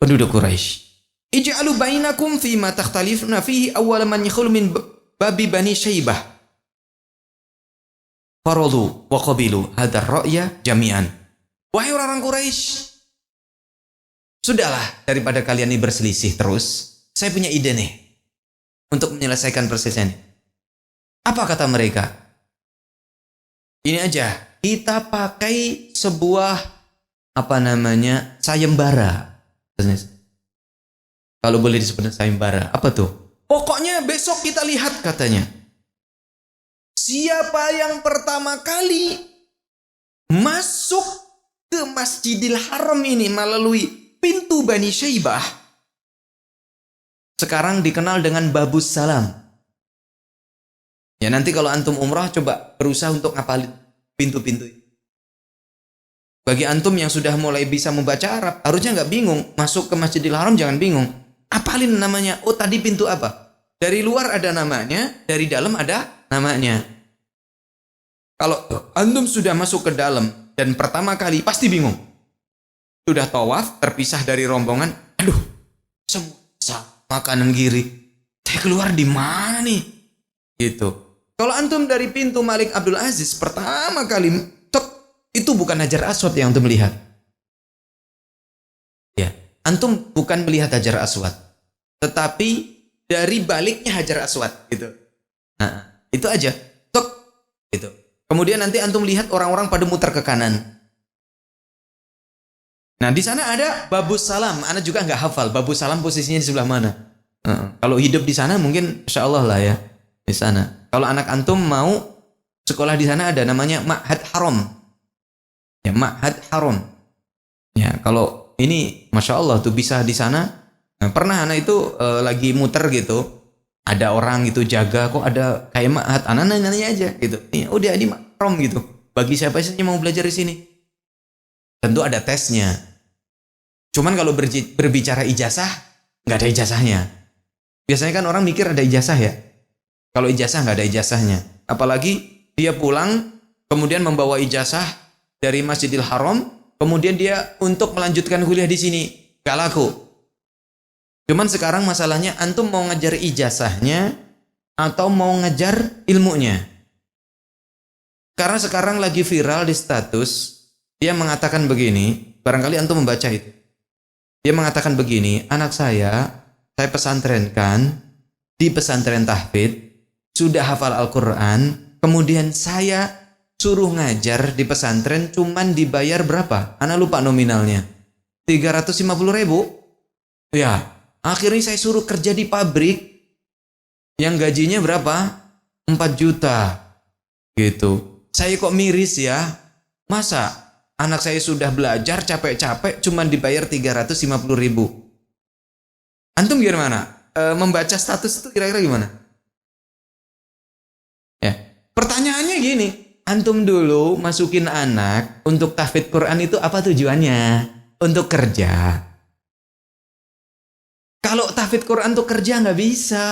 [SPEAKER 1] penduduk Quraisy, ij'alu bainakum fi ma takhtalifuna fihi awwal man yakhul min babi Bani Syaibah. Faradu wa qabilu hadar ra'ya jami'an. Wahai orang-orang Quraisy, sudahlah, daripada kalian ini berselisih terus, saya punya ide nih untuk menyelesaikan perselisihan. Apa kata mereka? Ini aja, kita pakai sebuah sayembara. Kalau boleh disebut sayembara, apa tuh? Pokoknya besok kita lihat, katanya. Siapa yang pertama kali masuk ke Masjidil Haram ini melalui pintu Bani Syaibah, sekarang dikenal dengan Babus Salam. Ya, nanti kalau antum umrah coba berusaha untuk ngapalin pintu-pintu. Bagi antum yang sudah mulai bisa membaca Arab, harusnya nggak bingung. Masuk ke Masjidil Haram jangan bingung. Apalin namanya. Oh, tadi pintu apa? Dari luar ada namanya, dari dalam ada namanya. Kalau antum sudah masuk ke dalam dan pertama kali pasti bingung. Sudah tawaf, terpisah dari rombongan. Aduh, semua makanan giri. Saya keluar di mana nih? Gitu. Kalau antum dari pintu Malik Abdul Aziz pertama kali, itu bukan Hajar Aswad yang antum melihat. Ya, antum bukan melihat Hajar Aswad, tetapi dari baliknya Hajar Aswad gitu. Nah, itu aja. Gitu. Kemudian nanti antum lihat orang-orang pada muter ke kanan. Nah, di sana ada babus salam. Ana juga nggak hafal babus salam posisinya di sebelah mana. Kalau hidup di sana mungkin insya Allah lah ya di sana. Kalau anak antum mau sekolah di sana ada namanya Ma'had Haram. Ya, Ma'had Haram. Ya, kalau ini masya Allah tuh bisa di sana. Nah, pernah anak itu lagi muter gitu, ada orang gitu jaga, kok ada kayak Ma'had, anak nanya aja gitu. Ya, udah ini Haram gitu. Bagi siapa sih yang mau belajar di sini? Tentu ada tesnya. Cuman kalau berbicara ijazah, nggak ada ijazahnya. Biasanya kan orang mikir ada ijazah ya. Kalau ijazah nggak ada ijazahnya. Apalagi dia pulang, kemudian membawa ijazah dari Masjidil Haram, kemudian dia untuk melanjutkan kuliah di sini. Nggak laku. Cuman sekarang masalahnya, antum mau ngejar ijazahnya atau mau ngejar ilmunya. Karena sekarang lagi viral di status, dia mengatakan begini, barangkali antum membaca itu. Dia mengatakan begini, anak saya pesantrenkan di pesantren tahfidz, sudah hafal Al-Quran, kemudian saya suruh ngajar di pesantren cuman dibayar berapa? Ana lupa nominalnya. 350.000. Ya, akhirnya saya suruh kerja di pabrik yang gajinya berapa? 4 juta. Gitu. Saya kok miris ya? Masa anak saya sudah belajar capek-capek cuman dibayar 350.000. Antum gimana? Membaca status itu kira-kira gimana? Ya. Pertanyaannya gini, antum dulu masukin anak untuk tahfidz Quran itu apa tujuannya? Untuk kerja. Kalau tahfidz Quran untuk kerja nggak bisa.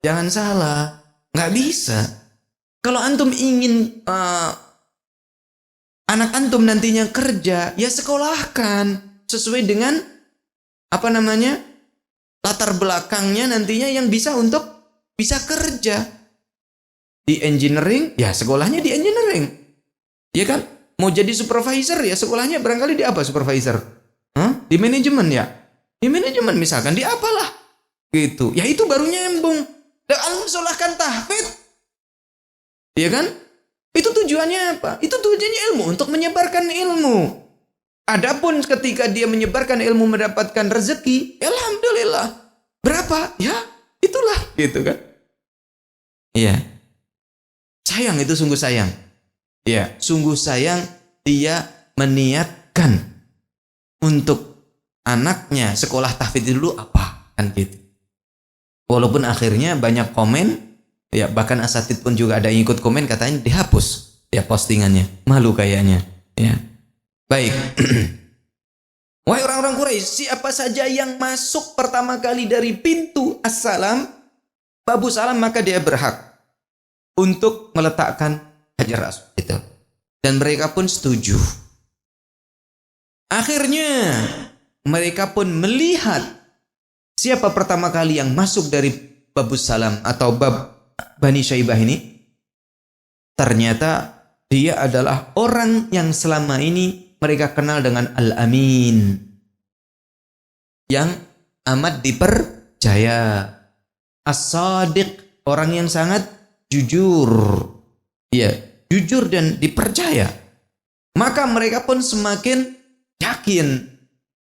[SPEAKER 1] Jangan salah, nggak bisa. Kalau antum ingin anak antum nantinya kerja, ya sekolahkan sesuai dengan latar belakangnya nantinya yang bisa untuk bisa kerja. Di engineering, ya sekolahnya di engineering. Ya kan? Mau jadi supervisor, ya sekolahnya barangkali di apa supervisor? Di manajemen ya? Di manajemen misalkan, di apalah. Gitu. Ya itu baru nyambung. Dan antum sekolahkan tahfidz. Ya kan? Itu tujuannya apa? Itu tujuannya ilmu, untuk menyebarkan ilmu. Adapun ketika dia menyebarkan ilmu mendapatkan rezeki, ya alhamdulillah. Berapa? Ya, itulah, gitu kan. Iya. Sayang, itu sungguh sayang. Ya, sungguh sayang dia meniatkan untuk anaknya sekolah tahfidz dulu apa, kan gitu. Walaupun akhirnya banyak komen, ya bahkan asatidz pun juga ada yang ikut komen, katanya dihapus ya postingannya, malu kayaknya. Ya, baik. Wahai orang-orang Quraisy, siapa saja yang masuk pertama kali dari pintu as-salam, babu salam, maka dia berhak untuk meletakkan hajar aswad itu. Dan mereka pun setuju. Akhirnya mereka pun melihat siapa pertama kali yang masuk dari babus salam atau bab Bani Syaibah ini. Ternyata dia adalah orang yang selama ini mereka kenal dengan Al-Amin, yang amat dipercaya, As-Sadiq, orang yang sangat jujur. Ya, jujur dan dipercaya. Maka mereka pun semakin yakin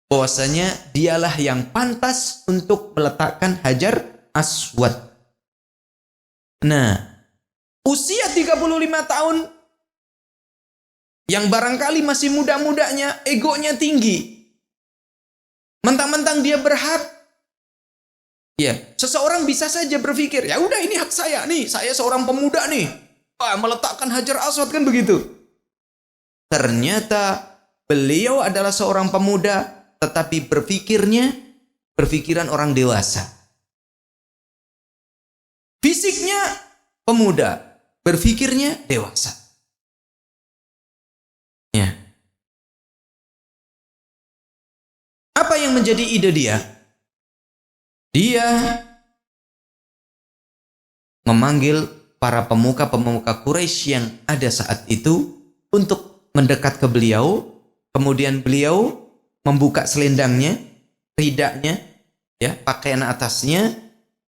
[SPEAKER 1] bahwasanya dialah yang pantas untuk meletakkan hajar aswad. Nah, usia 35 tahun yang barangkali masih muda-mudanya, egonya tinggi. Mentang-mentang dia berhak. Ya, seseorang bisa saja berpikir, ya udah ini hak saya nih, saya seorang pemuda nih. Meletakkan hajar aswad kan begitu. Ternyata beliau adalah seorang pemuda, tetapi berpikiran orang dewasa. Fisiknya pemuda, berpikirnya dewasa. Ya. Apa yang menjadi ide dia? Dia memanggil para pemuka-pemuka Quraisy yang ada saat itu untuk mendekat ke beliau. Kemudian beliau membuka selendangnya, ridaknya, ya, pakaian atasnya.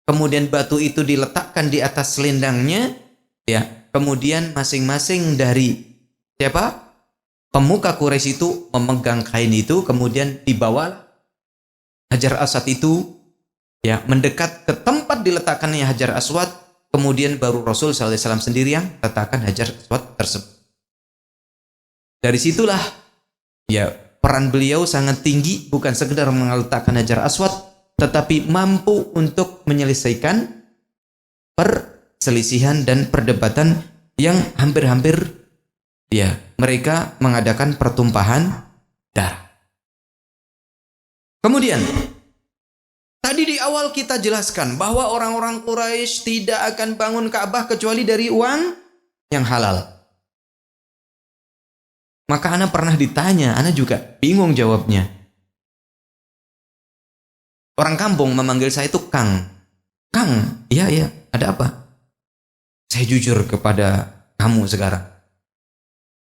[SPEAKER 1] Kemudian batu itu diletakkan di atas selendangnya, ya. kemudian masing-masing dari siapa? Pemuka Quraisy itu memegang kain itu, kemudian dibawa Hajar Aswad itu ya mendekat ke tempat diletakkannya Hajar Aswad, kemudian baru Rasul SAW sendiri yang letakkan Hajar Aswad tersebut. Dari situlah ya peran beliau sangat tinggi, bukan sekedar meletakkan Hajar Aswad, tetapi mampu untuk menyelesaikan perselisihan dan perdebatan yang hampir-hampir ya mereka mengadakan pertumpahan darah. Kemudian tadi di awal kita jelaskan bahwa orang-orang Quraisy tidak akan bangun Ka'bah kecuali dari uang yang halal. Maka ana pernah ditanya, ana juga bingung jawabnya. Orang kampung memanggil saya itu Kang. Kang, iya, ada apa? Saya jujur kepada kamu sekarang.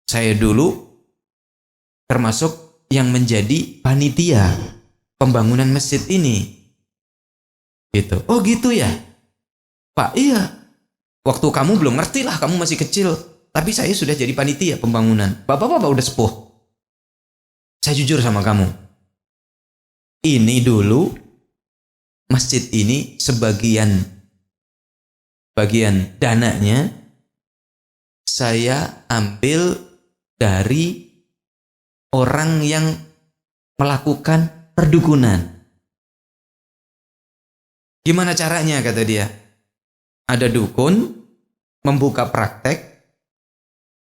[SPEAKER 1] Saya dulu termasuk yang menjadi panitia pembangunan masjid ini. Gitu. Oh gitu ya? Pak, iya. Waktu kamu belum ngerti lah, kamu masih kecil. Tapi saya sudah jadi panitia pembangunan. Bapak-bapak udah sepuh. Saya jujur sama kamu. Ini dulu masjid ini bagian dananya saya ambil dari orang yang melakukan perdukunan. Gimana caranya, kata dia? Ada dukun membuka praktek.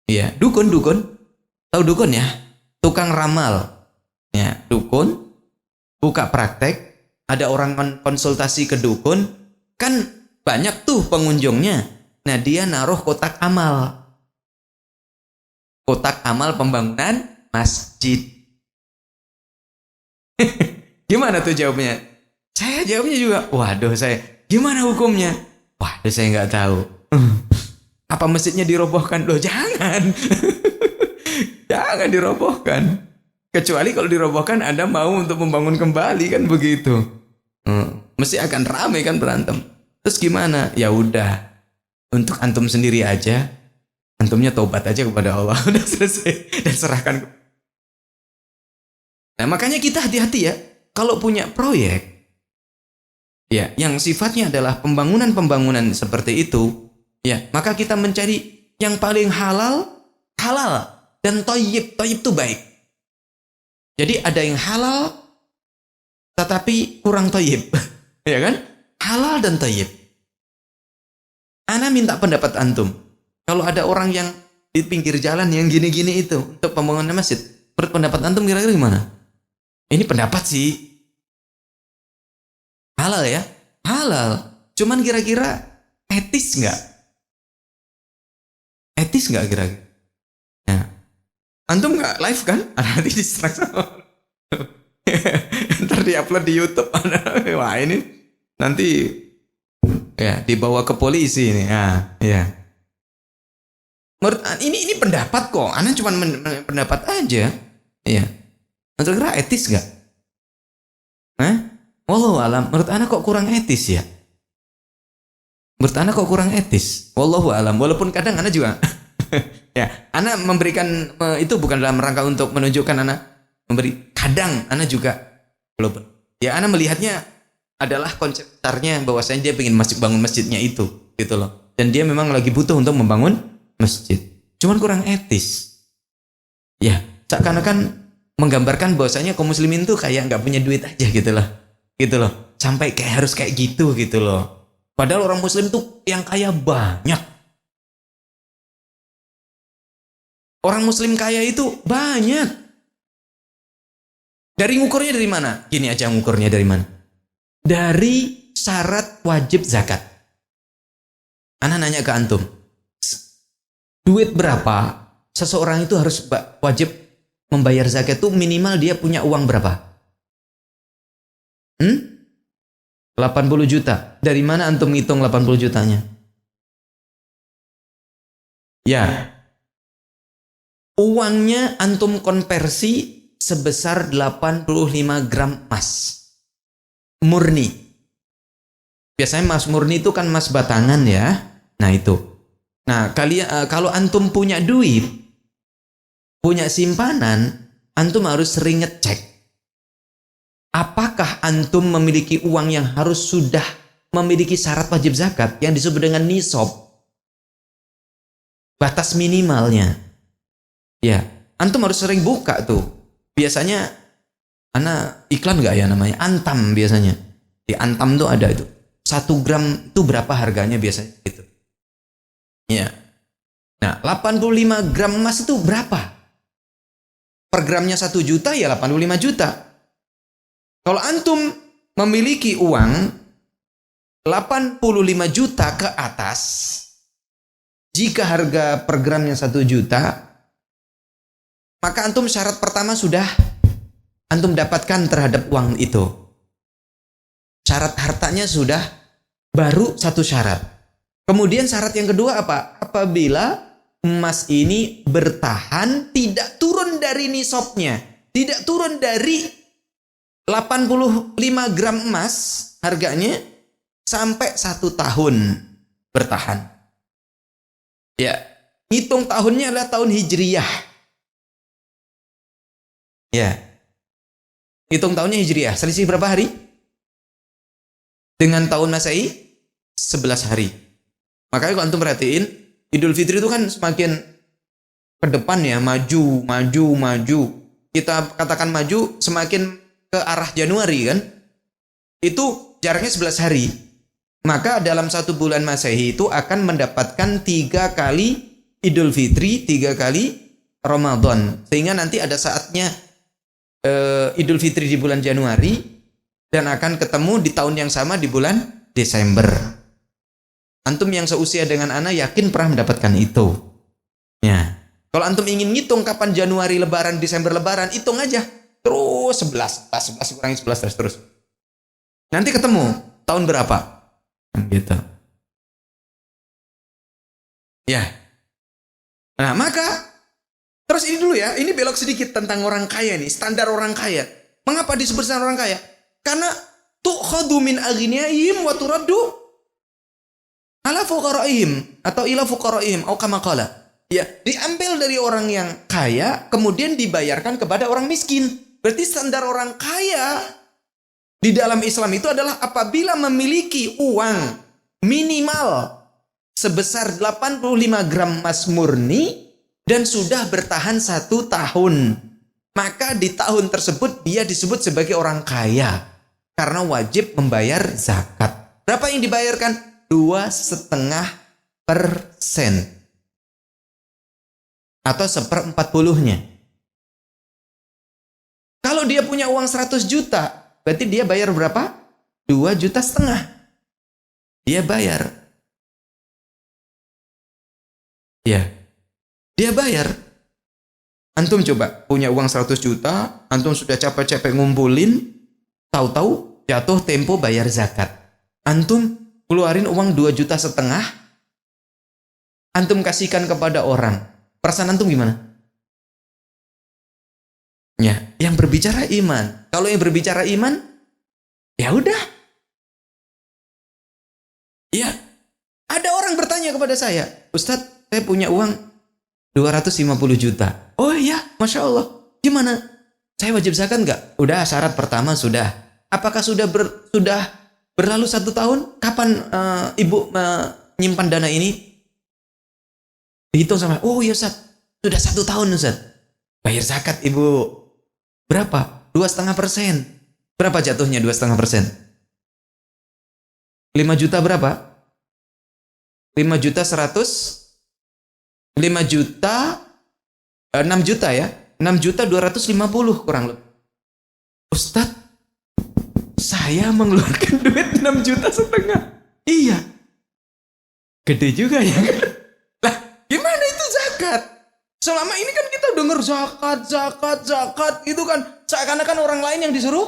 [SPEAKER 1] Ya, dukun. Tahu dukun ya? Tukang ramal. Ya, dukun buka praktek. Ada orang konsultasi ke dukun, kan banyak tuh pengunjungnya. Nah, dia naruh kotak amal. Kotak amal pembangunan masjid. Gimana tuh jawabnya? Saya jawabnya juga, waduh gimana hukumnya? Waduh, saya nggak tahu. Apa masjidnya dirobohkan? Loh, jangan. Jangan dirobohkan. Kecuali kalau dirobohkan Anda mau untuk membangun kembali, kan begitu. Mesti akan ramai kan berantem. Terus gimana? Ya udah, untuk antum sendiri aja, antumnya tobat aja kepada Allah. Udah selesai dan serahkan. Nah, makanya kita hati-hati ya, kalau punya proyek ya yang sifatnya adalah pembangunan seperti itu, ya maka kita mencari yang paling halal dan thayyib itu baik. Jadi ada yang halal tetapi kurang thayyib. Ya kan? Halal dan thayyib. Ana minta pendapat antum. Kalau ada orang yang di pinggir jalan yang gini-gini itu untuk pembangunan masjid, menurut pendapat antum kira-kira gimana? Ini pendapat sih halal ya? Halal. Cuman kira-kira etis nggak? Etis nggak kira-kira? Ya. Antum nggak live kan? Nanti distract sama. Ntar diupload di YouTube. Wah, ini nanti ya dibawa ke polisi ini. Ya. Menurut ini pendapat kok. Ana cuma pendapat aja. Iya. Menurut kira etis nggak? Wallahu alam. Menurut ana kok kurang etis ya? Menurut ana kok kurang etis. Wallahu alam. Walaupun kadang ana juga ya, ana memberikan itu bukan dalam rangka untuk menunjukkan ana memberi. Kadang ana juga walaupun ya ana melihatnya adalah konsep besarnya bahwasanya dia ingin bangun masjidnya itu gitu loh. Dan dia memang lagi butuh untuk membangun masjid. Cuman kurang etis. Ya, seakan-akan menggambarkan bahwasanya kaum muslimin tuh kayak nggak punya duit aja gitu loh. Gitu loh. Sampai kayak harus kayak gitu loh. Padahal orang muslim tuh yang kaya banyak. Orang muslim kaya itu banyak. Dari ngukurnya dari mana? Gini aja ngukurnya dari mana? Dari syarat wajib zakat. Ana nanya ke antum. Duit berapa seseorang itu harus wajib membayar zakat itu minimal dia punya uang berapa? 80 juta. Dari mana antum ngitung 80 jutanya? Ya. Uangnya antum konversi sebesar 85 gram emas. Murni. Biasanya emas murni itu kan emas batangan ya. Nah itu. Nah, kalau antum punya duit, punya simpanan, antum harus sering ngecek. Apakah antum memiliki uang yang harus sudah memiliki syarat wajib zakat yang disebut dengan nisab? Batas minimalnya. Ya, antum harus sering buka tuh. Biasanya, iklan nggak ya namanya? Antam biasanya. Di Antam tuh ada itu. 1 gram itu berapa harganya biasanya? Gitu. Ya. Nah, 85 gram emas itu berapa? Per gramnya 1 juta ya 85 juta. Kalau antum memiliki uang 85 juta ke atas, jika harga per gramnya 1 juta, maka antum syarat pertama sudah antum dapatkan terhadap uang itu. Syarat hartanya sudah baru satu syarat. Kemudian syarat yang kedua apa? Apabila emas ini bertahan tidak turun dari nisabnya, tidak turun dari 85 gram emas harganya sampai 1 tahun bertahan. Ya, hitung tahunnya adalah tahun Hijriyah. Ya, hitung tahunnya Hijriyah. Selisih berapa hari? Dengan tahun Masehi 11 hari. Makanya kalau antum perhatiin, Idul Fitri itu kan semakin ke depan ya, maju. Kita katakan maju semakin ke arah Januari kan? Itu jaraknya 11 hari. Maka dalam 1 bulan Masehi itu akan mendapatkan 3 kali Idul Fitri, 3 kali Ramadan. Sehingga nanti ada saatnya Idul Fitri di bulan Januari dan akan ketemu di tahun yang sama di bulan Desember. Antum yang seusia dengan ana yakin pernah mendapatkan itu. Ya. Kalau antum ingin ngitung kapan Januari lebaran, Desember lebaran, hitung aja. Terus 11 kurangi 11 terus. Nanti ketemu tahun berapa? Gitu. Ya. Nah, maka terus ini dulu ya, ini belok sedikit tentang orang kaya nih, standar orang kaya. Mengapa disebut standar orang kaya? Karena tu'khadhu min aghniyahim wa turaddu ala fuqaraihim atau ila fuqaraihim atau kama qala. Ya, diambil dari orang yang kaya kemudian dibayarkan kepada orang miskin. Berarti standar orang kaya di dalam Islam itu adalah apabila memiliki uang minimal sebesar 85 gram emas murni dan sudah bertahan 1 tahun, maka di tahun tersebut dia disebut sebagai orang kaya karena wajib membayar zakat. Berapa yang dibayarkan? 2,5% atau 1/40-nya. Kalau dia punya uang 100 juta, berarti dia bayar berapa? 2,5 juta. Dia bayar. Ya. Dia bayar. Antum coba punya uang 100 juta, antum sudah capek-capek ngumpulin, tahu-tahu jatuh tempo bayar zakat. Antum keluarin uang 2,5 juta, antum kasihkan kepada orang. Perasaan antum gimana? Ya, yang berbicara iman. Kalau yang berbicara iman, ya udah. Ya, ada orang bertanya kepada saya, Ustadz, saya punya uang 250 juta. Oh iya, Masya Allah. Gimana? Saya wajib zakat nggak? Udah, syarat pertama sudah. Apakah sudah berlalu 1 tahun? Kapan ibu menyimpan dana ini? Dihitung sama, oh iya Ustaz, sudah 1 tahun Ustaz. Bayar zakat ibu. Berapa? 2,5%. Berapa jatuhnya 2,5%? 5 juta berapa? 5 juta 100, 5 juta, 6 juta ya? 6 juta 250 kurang lebih. Ustaz, saya mengeluarkan duit 6,5 juta. Iya. Gede juga ya. Lah, gimana itu zakat? Selama ini kan kita dengar zakat itu kan seakan-akan orang lain yang disuruh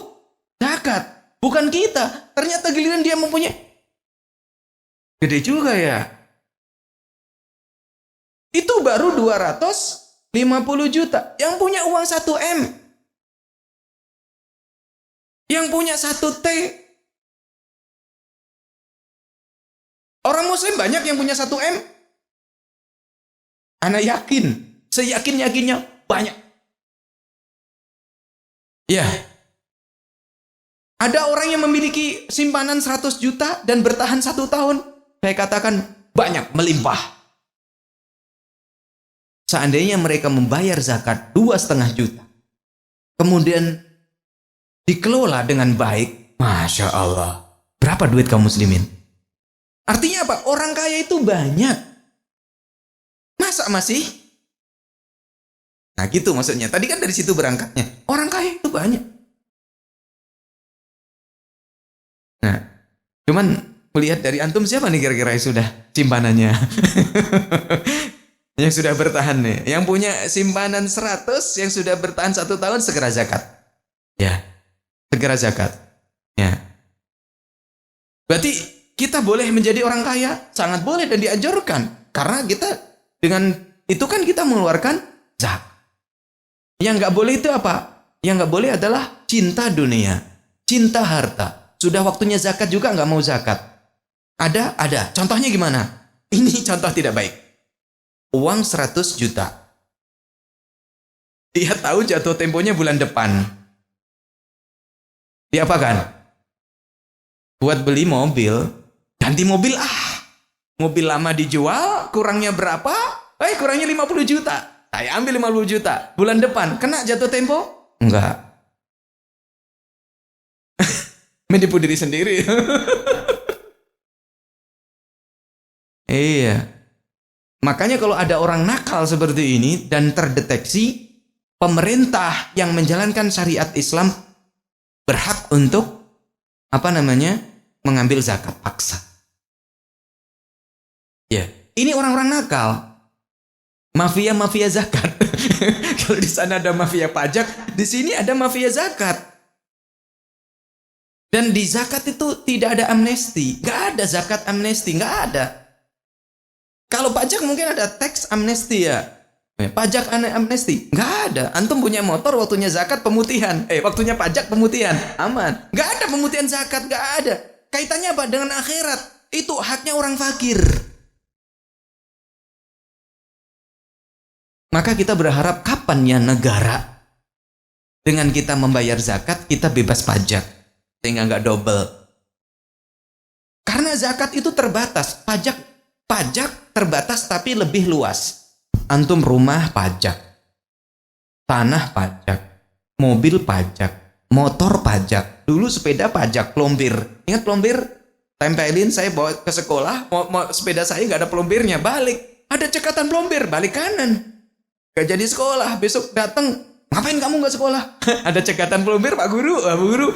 [SPEAKER 1] zakat, bukan kita. Ternyata giliran dia mempunyai. Gede juga ya. Itu baru 250 juta. Yang punya uang 1 M. Yang punya 1 T. Orang muslim banyak yang punya 1 M. Ana yakin, seyakin-yakinnya banyak. Ya. Ada orang yang memiliki simpanan 100 juta dan bertahan 1 tahun. Saya katakan banyak, melimpah. Seandainya mereka membayar zakat 2,5 juta, kemudian dikelola dengan baik, Masya Allah. Berapa duit kaum muslimin? Artinya apa? Orang kaya itu banyak. Masa masih? Nah gitu maksudnya. Tadi kan dari situ berangkatnya. Orang kaya itu banyak. Nah, cuman melihat dari antum siapa nih kira-kira yang sudah simpanannya? Yang sudah bertahan nih. Yang punya simpanan 100, yang sudah bertahan 1 tahun, segera zakat. Ya, segera zakat. Ya. Berarti kita boleh menjadi orang kaya? Sangat boleh dan dianjurkan. Karena kita dengan itu kan kita mengeluarkan zakat. Yang nggak boleh itu apa? Yang nggak boleh adalah cinta dunia, cinta harta. Sudah waktunya zakat juga nggak mau zakat. Ada. Contohnya gimana? Ini contoh tidak baik. Uang 100 juta. Dia tahu jatuh temponya bulan depan. Diapakan? Buat beli mobil. Ganti mobil Mobil lama dijual, kurangnya berapa? Kurangnya 50 juta. Saya ambil 50 juta. Bulan depan, kena jatuh tempo? Enggak. Menipu diri sendiri. Iya. Makanya kalau ada orang nakal seperti ini dan terdeteksi, pemerintah yang menjalankan syariat Islam berhak untuk mengambil zakat paksa. Ya, ini orang-orang nakal. Mafia zakat. Kalau di sana ada mafia pajak, di sini ada mafia zakat. Dan di zakat itu tidak ada amnesti. Nggak ada zakat amnesti, nggak ada. Kalau pajak mungkin ada tax amnesti ya. Pajak amnesti, nggak ada. Antum punya motor, waktunya zakat pemutihan. Waktunya pajak pemutihan, aman. Nggak ada pemutihan zakat, nggak ada. Kaitannya apa? Dengan akhirat. Itu haknya orang fakir. Maka kita berharap kapannya negara dengan kita membayar zakat, kita bebas pajak. Sehingga nggak double. Karena zakat itu terbatas. Pajak terbatas tapi lebih luas. Antum rumah pajak. Tanah pajak. Mobil pajak. Motor pajak. Dulu sepeda pajak, plombir. Ingat plombir? Tempelin, saya bawa ke sekolah. Sepeda saya nggak ada plombirnya. Balik. Ada cekatan plombir. Balik kanan. Gak jadi sekolah. Besok datang. Ngapain kamu nggak sekolah? Ada cekatan plombir, Pak Guru. Pak Guru.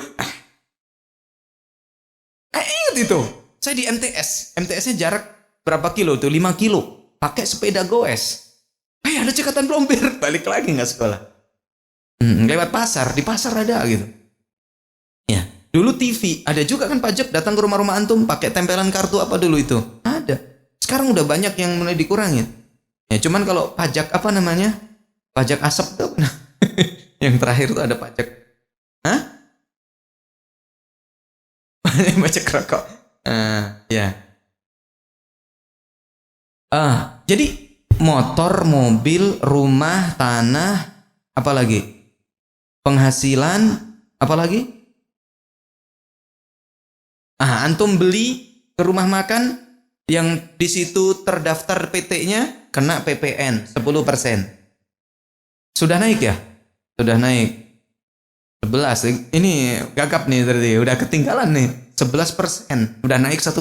[SPEAKER 1] Itu. Saya di MTS. MTS-nya jarak berapa kilo tuh? 5 kilo. Pakai sepeda goes. Ada cekatan plombir. Balik lagi nggak sekolah. Lewat pasar. Di pasar ada gitu. Ya. Dulu TV. Ada juga kan pajak datang ke rumah-rumah antum. Pakai tempelan kartu apa dulu itu? Ada. Sekarang udah banyak yang mulai dikurangin. Ya cuman kalau pajak pajak asap tuh. Yang terakhir tuh ada pajak. Pajak rokok. Ya. Jadi motor, mobil, rumah, tanah, apalagi? Penghasilan, apalagi? Antum beli ke rumah makan yang di situ terdaftar PT-nya kena PPN 10%. Sudah naik ya? Sudah naik. 11. Ini gagap nih tadi, udah ketinggalan nih. 11%, udah naik 1%.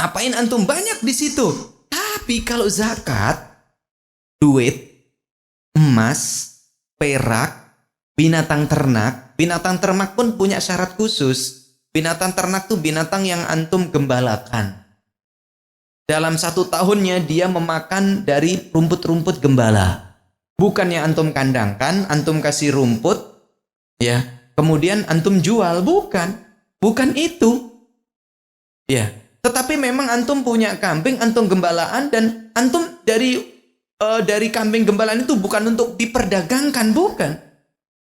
[SPEAKER 1] Apain antum banyak di situ? Tapi kalau zakat, duit, emas, perak, binatang ternak pun punya syarat khusus. Binatang ternak tuh binatang yang antum gembalakan. Dalam 1 tahunnya dia memakan dari rumput-rumput gembala. Bukan yang antum kandangkan, antum kasih rumput, ya, kemudian antum jual, bukan itu, ya. Tetapi memang antum punya kambing, antum gembalaan, dan antum dari kambing gembalaan itu bukan untuk diperdagangkan, bukan,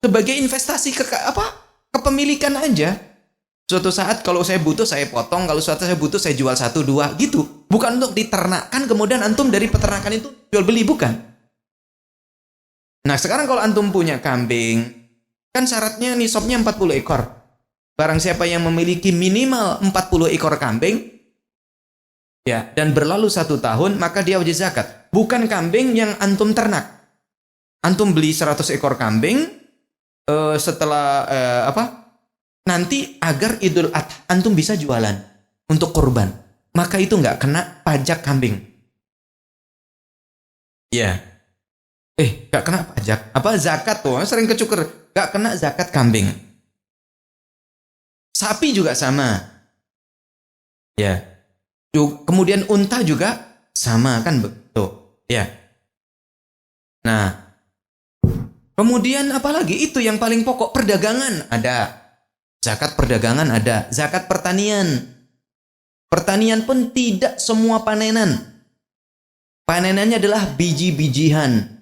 [SPEAKER 1] sebagai investasi kepemilikan aja. Suatu saat kalau saya butuh saya potong, kalau suatu saat saya butuh saya jual 1, 2 gitu. Bukan untuk diternakkan kemudian antum dari peternakan itu jual beli, bukan. Nah, sekarang kalau antum punya kambing, kan syaratnya nisabnya 40 ekor. Barang siapa yang memiliki minimal 40 ekor kambing, ya, dan berlalu 1 tahun, maka dia wajib zakat. Bukan kambing yang antum ternak. Antum beli 100 ekor kambing, setelah nanti agar Idul Adha antum bisa jualan untuk kurban, maka itu nggak kena pajak kambing. Ya, nggak kena pajak. Zakat tuh, sering kecuker, nggak kena zakat kambing. Sapi juga sama. Ya. Kemudian unta juga sama, kan betul. Ya. Nah, kemudian apalagi itu yang paling pokok, perdagangan ada. Zakat perdagangan ada, zakat pertanian. Pertanian pun tidak semua panenan. Panenannya adalah biji-bijian.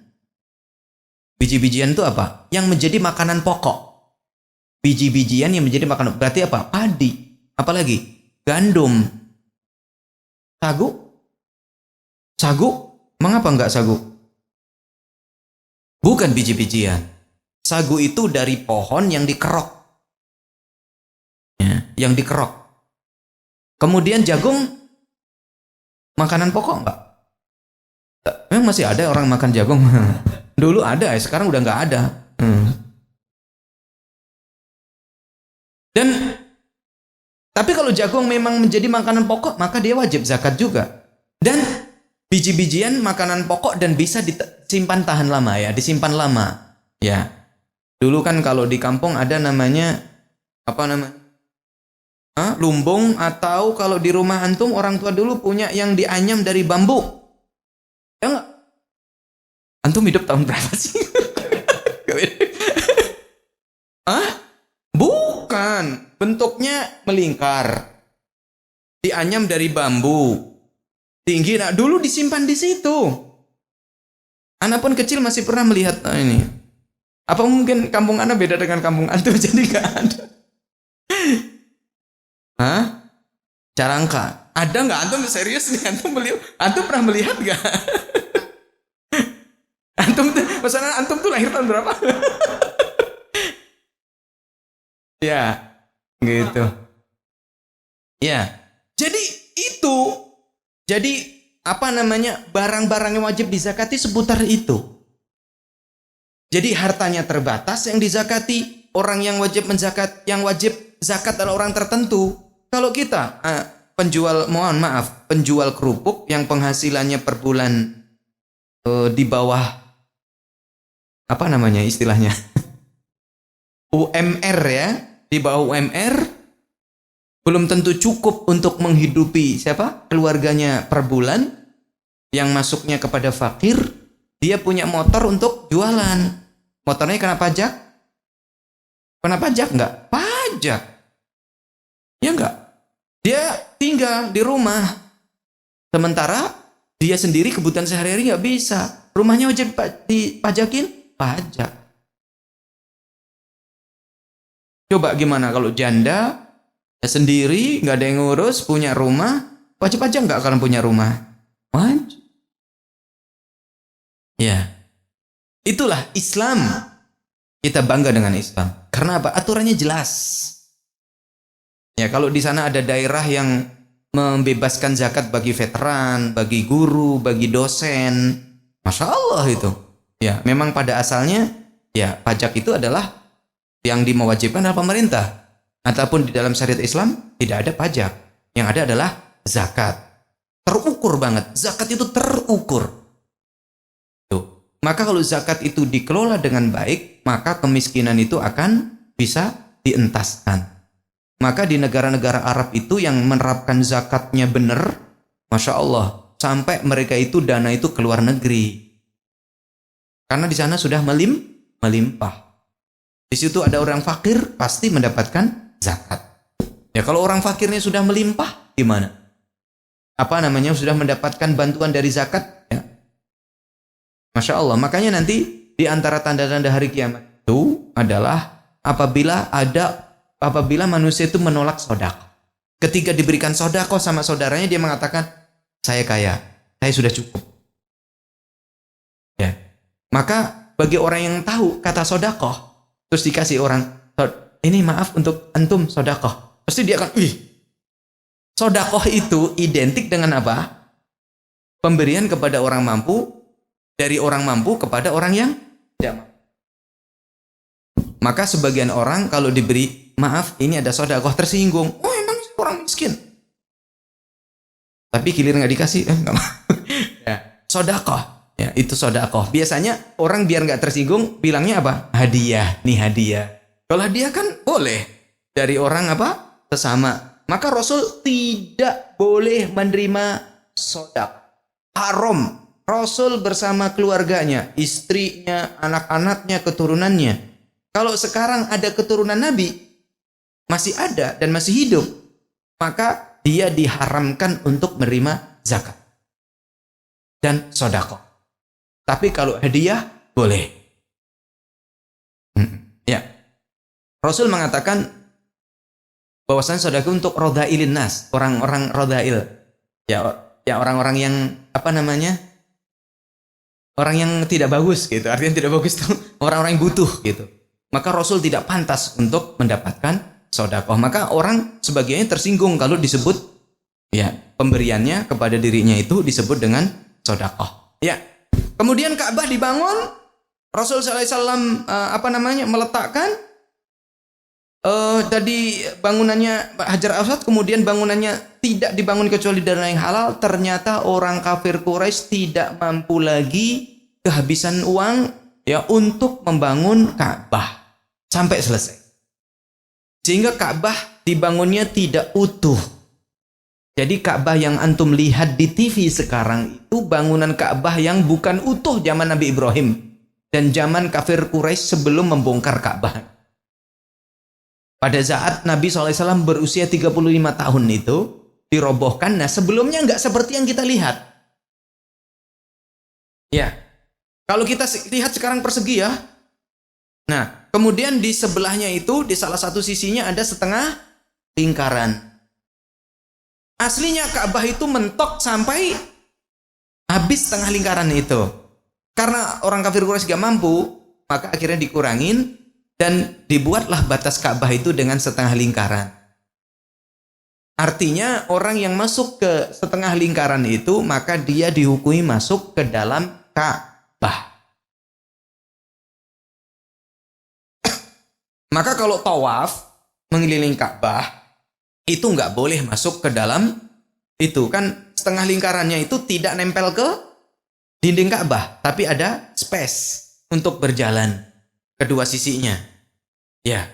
[SPEAKER 1] Biji-bijian itu apa? Yang menjadi makanan pokok. Biji-bijian yang menjadi makanan. Berarti apa? Padi. Apalagi? Gandum. Sagu? Sagu? Mengapa enggak sagu? Bukan biji-bijian. Sagu itu dari pohon yang dikerok. Ya, yang dikerok. Kemudian jagung, makanan pokok enggak? Memang masih ada orang makan jagung. Dulu ada, sekarang udah enggak ada. Tapi kalau jagung memang menjadi makanan pokok, maka dia wajib zakat juga. Dan biji-bijian makanan pokok dan bisa disimpan tahan lama, ya, disimpan lama. Ya. Dulu kan kalau di kampung ada namanya lumbung, atau kalau di rumah antum orang tua dulu punya yang dianyam dari bambu. Ya enggak? Antum hidup tahun berapa sih? Bukan, bentuknya melingkar. Dianyam dari bambu. Tinggi, nah dulu disimpan di situ. Anak pun kecil masih pernah melihat ini. Apa mungkin kampung Anda beda dengan kampung antum jadi nggak ada? Carangka. Ada nggak antum, serius nih, antum pernah melihat nggak? Antum tuh lahir tahun berapa? Ya, gitu. Ya, jadi itu. Jadi barang-barang yang wajib dizakati seputar itu. Jadi hartanya terbatas yang dizakati. Orang yang wajib zakat adalah orang tertentu. Kalau kita penjual kerupuk yang penghasilannya per bulan di bawah istilahnya UMR, ya, di bawah UMR, belum tentu cukup untuk menghidupi keluarganya per bulan, yang masuknya kepada fakir. Dia punya motor untuk jualan, motornya kena pajak? Kena pajak nggak? Pajak, ya nggak? Dia tinggal di rumah, sementara dia sendiri kebutuhan sehari-hari nggak bisa. Rumahnya wajib dipajakin? Pajak. Coba gimana kalau janda sendiri, nggak ada yang ngurus, punya rumah, wajib pajak nggak kalau punya rumah? Wajib. Ya, itulah Islam. Kita bangga dengan Islam. Karena apa? Aturannya jelas. Ya, kalau di sana ada daerah yang membebaskan zakat bagi veteran, bagi guru, bagi dosen, Masya Allah itu. Ya, memang pada asalnya, ya, pajak itu adalah yang dimewajibkan adalah pemerintah. Ataupun di dalam syariat Islam tidak ada pajak. Yang ada adalah zakat. Terukur banget. Zakat itu terukur. Tuh. Maka kalau zakat itu dikelola dengan baik, maka kemiskinan itu akan bisa dientaskan. Maka di negara-negara Arab itu yang menerapkan zakatnya benar, Masya Allah, sampai mereka itu dana itu keluar negeri. Karena di sana sudah melimpah. Di situ ada orang fakir, pasti mendapatkan zakat. Ya, kalau orang fakirnya sudah melimpah, gimana? Sudah mendapatkan bantuan dari zakat, ya. Masya Allah. Makanya nanti di antara tanda-tanda hari kiamat itu adalah apabila manusia itu menolak sedekah. Ketika diberikan sedekah sama saudaranya, dia mengatakan, saya kaya, saya sudah cukup. Ya. Maka bagi orang yang tahu kata sodakoh, terus dikasih orang, ini maaf untuk antum sodakoh, pasti dia akan, sodakoh itu identik dengan apa? Pemberian kepada orang mampu, dari orang mampu kepada orang yang tidak mampu. Maka sebagian orang kalau diberi, maaf ini ada sodakoh, tersinggung, emang orang miskin. Tapi gilir nggak dikasih, nggak mau. Ya, sodakoh, ya itu sodakoh. Biasanya orang biar nggak tersinggung, bilangnya apa? Hadiah, nih hadiah. Kalau hadiah kan boleh dari orang apa? Sesama. Maka Rasul tidak boleh menerima sodakoh. Haram. Rasul bersama keluarganya, istrinya, anak-anaknya, keturunannya. Kalau sekarang ada keturunan Nabi, masih ada dan masih hidup, maka dia diharamkan untuk menerima zakat dan sodakoh. Tapi kalau hadiah, boleh. Ya. Rasul mengatakan bahwasanya sodakoh untuk rodailin nas, orang-orang rodail. Ya orang-orang yang apa namanya? Orang yang tidak bagus gitu. Artinya tidak bagus itu orang-orang yang butuh gitu. Maka Rasul tidak pantas untuk mendapatkan sodakoh. Maka orang sebagiannya tersinggung kalau disebut ya pemberiannya kepada dirinya itu disebut dengan sodakoh. Ya. Kemudian Ka'bah dibangun, Rasul SAW meletakkan tadi bangunannya Hajar Aswad, kemudian bangunannya tidak dibangun kecuali dari yang halal. Ternyata orang kafir Quraisy tidak mampu lagi, kehabisan uang ya untuk membangun Ka'bah sampai selesai. Sehingga Ka'bah dibangunnya tidak utuh. Jadi Ka'bah yang antum lihat di TV sekarang itu bangunan Ka'bah yang bukan utuh zaman Nabi Ibrahim dan zaman kafir Quraisy sebelum membongkar Ka'bah. Pada saat Nabi SAW berusia 35 tahun itu dirobohkan. Nah sebelumnya nggak seperti yang kita lihat. Ya, kalau kita lihat sekarang persegi ya. Nah, kemudian di sebelahnya itu, di salah satu sisinya ada setengah lingkaran. Aslinya Ka'bah itu mentok sampai habis setengah lingkaran itu. Karena orang kafir Quraisy gak mampu, maka akhirnya dikurangin dan dibuatlah batas Ka'bah itu dengan setengah lingkaran. Artinya orang yang masuk ke setengah lingkaran itu, maka dia dihukumi masuk ke dalam Ka'bah. Maka kalau tawaf mengelilingi Ka'bah itu nggak boleh masuk ke dalam itu, kan setengah lingkarannya itu tidak nempel ke dinding Ka'bah, tapi ada space untuk berjalan kedua sisinya. Ya,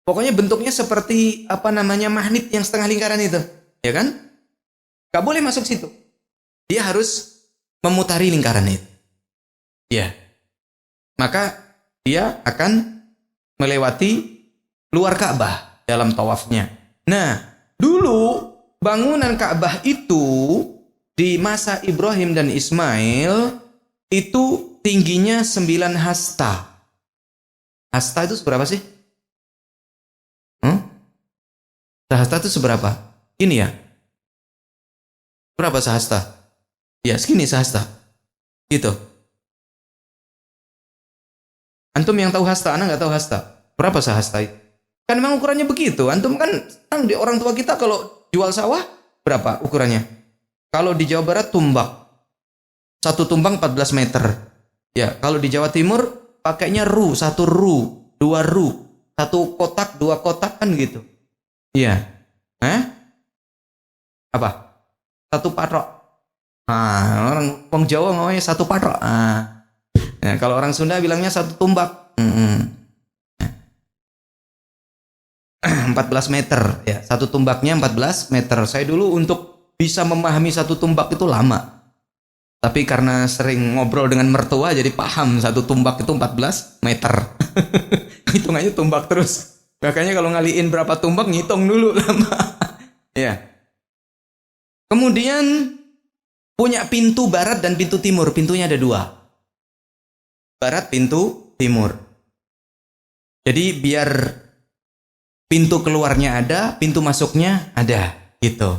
[SPEAKER 1] pokoknya bentuknya seperti magnet yang setengah lingkaran itu, ya kan? Nggak boleh masuk situ. Dia harus memutari lingkaran itu. Ya, maka dia akan melewati luar Ka'bah dalam tawafnya. Nah, dulu bangunan Ka'bah itu di masa Ibrahim dan Ismail itu tingginya 9 hasta. Hasta itu seberapa sih? Sehasta itu seberapa? Ini ya. Berapa sehasta? Ya, segini sehasta. Gitu. Antum yang tahu hasta, anak nggak tahu hasta. Berapa sehasta itu? Kan memang ukurannya begitu. Antum kan di orang tua kita kalau jual sawah berapa ukurannya? Kalau di Jawa Barat tumbak. Satu tumbang 14 meter. Ya, kalau di Jawa Timur pakainya ru, 1 ru, 2 ru, 1 kotak, 2 kotak kan gitu. Iya. Apa? 1 patrok. Orang Jawa ngomongnya 1 patrok. Nah, kalau orang Sunda bilangnya 1 tumbak. 14 meter ya, 1 tumbaknya 14 meter. Saya dulu untuk bisa memahami 1 tumbak itu lama. Tapi karena sering ngobrol dengan mertua jadi paham 1 tumbak itu 14 meter. Hitungannya tumbak terus. Makanya kalau ngaliin berapa tumbak ngitung dulu lama. Ya. Kemudian punya pintu barat dan pintu timur. Pintunya ada 2. Barat, pintu timur. Jadi biar pintu keluarnya ada, pintu masuknya ada, gitu.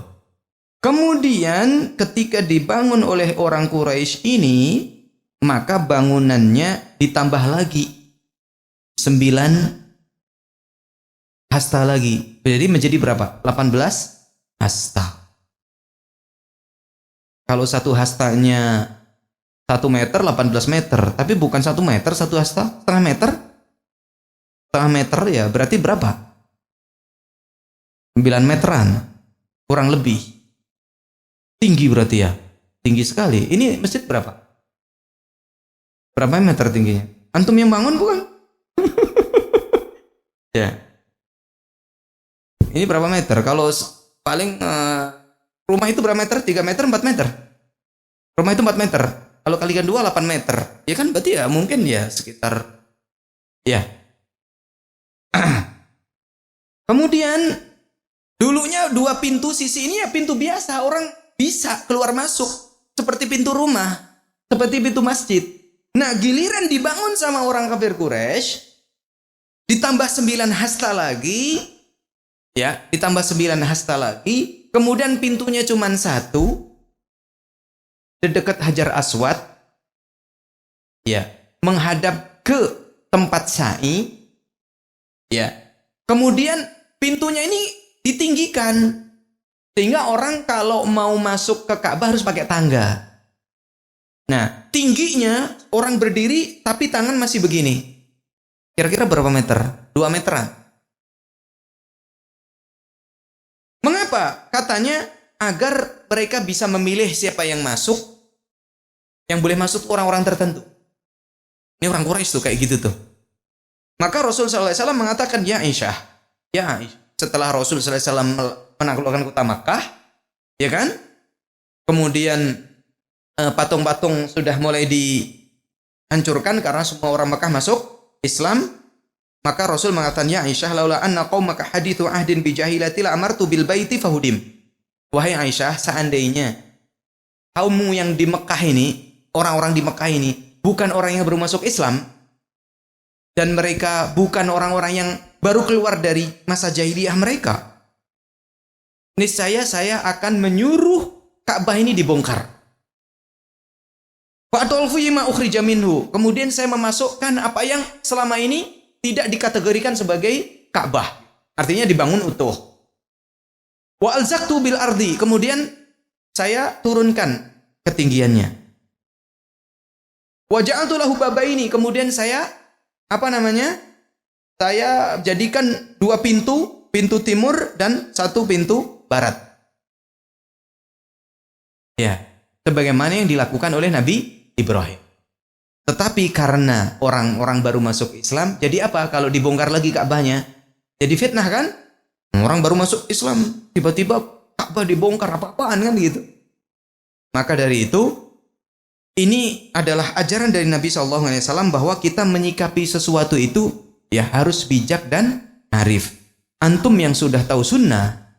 [SPEAKER 1] Kemudian ketika dibangun oleh orang Quraisy ini, maka bangunannya ditambah lagi 9 hasta lagi. Jadi menjadi berapa? 18 hasta. Kalau satu hastanya 1 meter, 18 meter. Tapi bukan 1 meter, 1 hasta, setengah meter. Setengah meter ya, berarti berapa? 9 meteran, kurang lebih. Tinggi berarti ya. Tinggi sekali. Ini masjid berapa? Berapa meter tingginya? Antum yang bangun bukan? Ya. Ini berapa meter? Kalau paling rumah itu berapa meter? 3 meter, 4 meter? Rumah itu 4 meter. Kalau kalikan 2, 8 meter. Ya kan berarti ya mungkin ya sekitar. Ya. Kemudian dulunya 2 pintu sisi ini ya pintu biasa. Orang bisa keluar masuk. Seperti pintu rumah. Seperti pintu masjid. Nah giliran dibangun sama orang kafir Quraisy. Ditambah 9 hasta lagi. Ya, ditambah 9 hasta lagi. Kemudian pintunya cuma 1 di dekat Hajar Aswad, ya, menghadap ke tempat sa'i, ya. Kemudian pintunya ini ditinggikan sehingga orang kalau mau masuk ke Ka'bah harus pakai tangga. Nah, tingginya orang berdiri tapi tangan masih begini. Kira-kira berapa meter? 2 meteran. Mengapa? Katanya agar mereka bisa memilih siapa yang masuk. Yang boleh masuk orang-orang tertentu. Ini orang Quraisy tuh kayak gitu tuh. Maka Rasul sallallahu alaihi wasallam mengatakan, "Ya Aisyah, ya Aisyah." Setelah Rasul sallallahu alaihi wasallam menaklukkan kota Makkah, ya kan? Kemudian patung-patung sudah mulai dihancurkan karena semua orang Makkah masuk Islam. Maka Rasul mengatakan, "Ya Aisyah, laula anna qaumaka hadithu ahdin bi jahilati la amartu bil baiti fahudim." Wahai Aisyah, seandainya kaummu yang di Mekah ini, orang-orang di Mekah ini bukan orang yang baru masuk Islam dan mereka bukan orang-orang yang baru keluar dari masa jahiliyah mereka, niscaya saya akan menyuruh Ka'bah ini dibongkar. Fa'atulfu ma ukhrija minhu. Kemudian saya memasukkan apa yang selama ini tidak dikategorikan sebagai Ka'bah. Artinya dibangun utuh. Wa alzaqtu bil ardi. Kemudian saya turunkan ketinggiannya. Wa ja'altu lahu babaini. Kemudian saya saya jadikan 2 pintu, pintu timur dan 1 pintu barat. Ya, sebagaimana yang dilakukan oleh Nabi Ibrahim. Tetapi karena orang-orang baru masuk Islam, jadi apa kalau dibongkar lagi Ka'bahnya? Jadi fitnah kan? Orang baru masuk Islam, tiba-tiba Ka'bah dibongkar, apa-apaan kan gitu. Maka dari itu, ini adalah ajaran dari Nabi SAW bahwa kita menyikapi sesuatu itu ya harus bijak dan arif. Antum yang sudah tahu sunnah,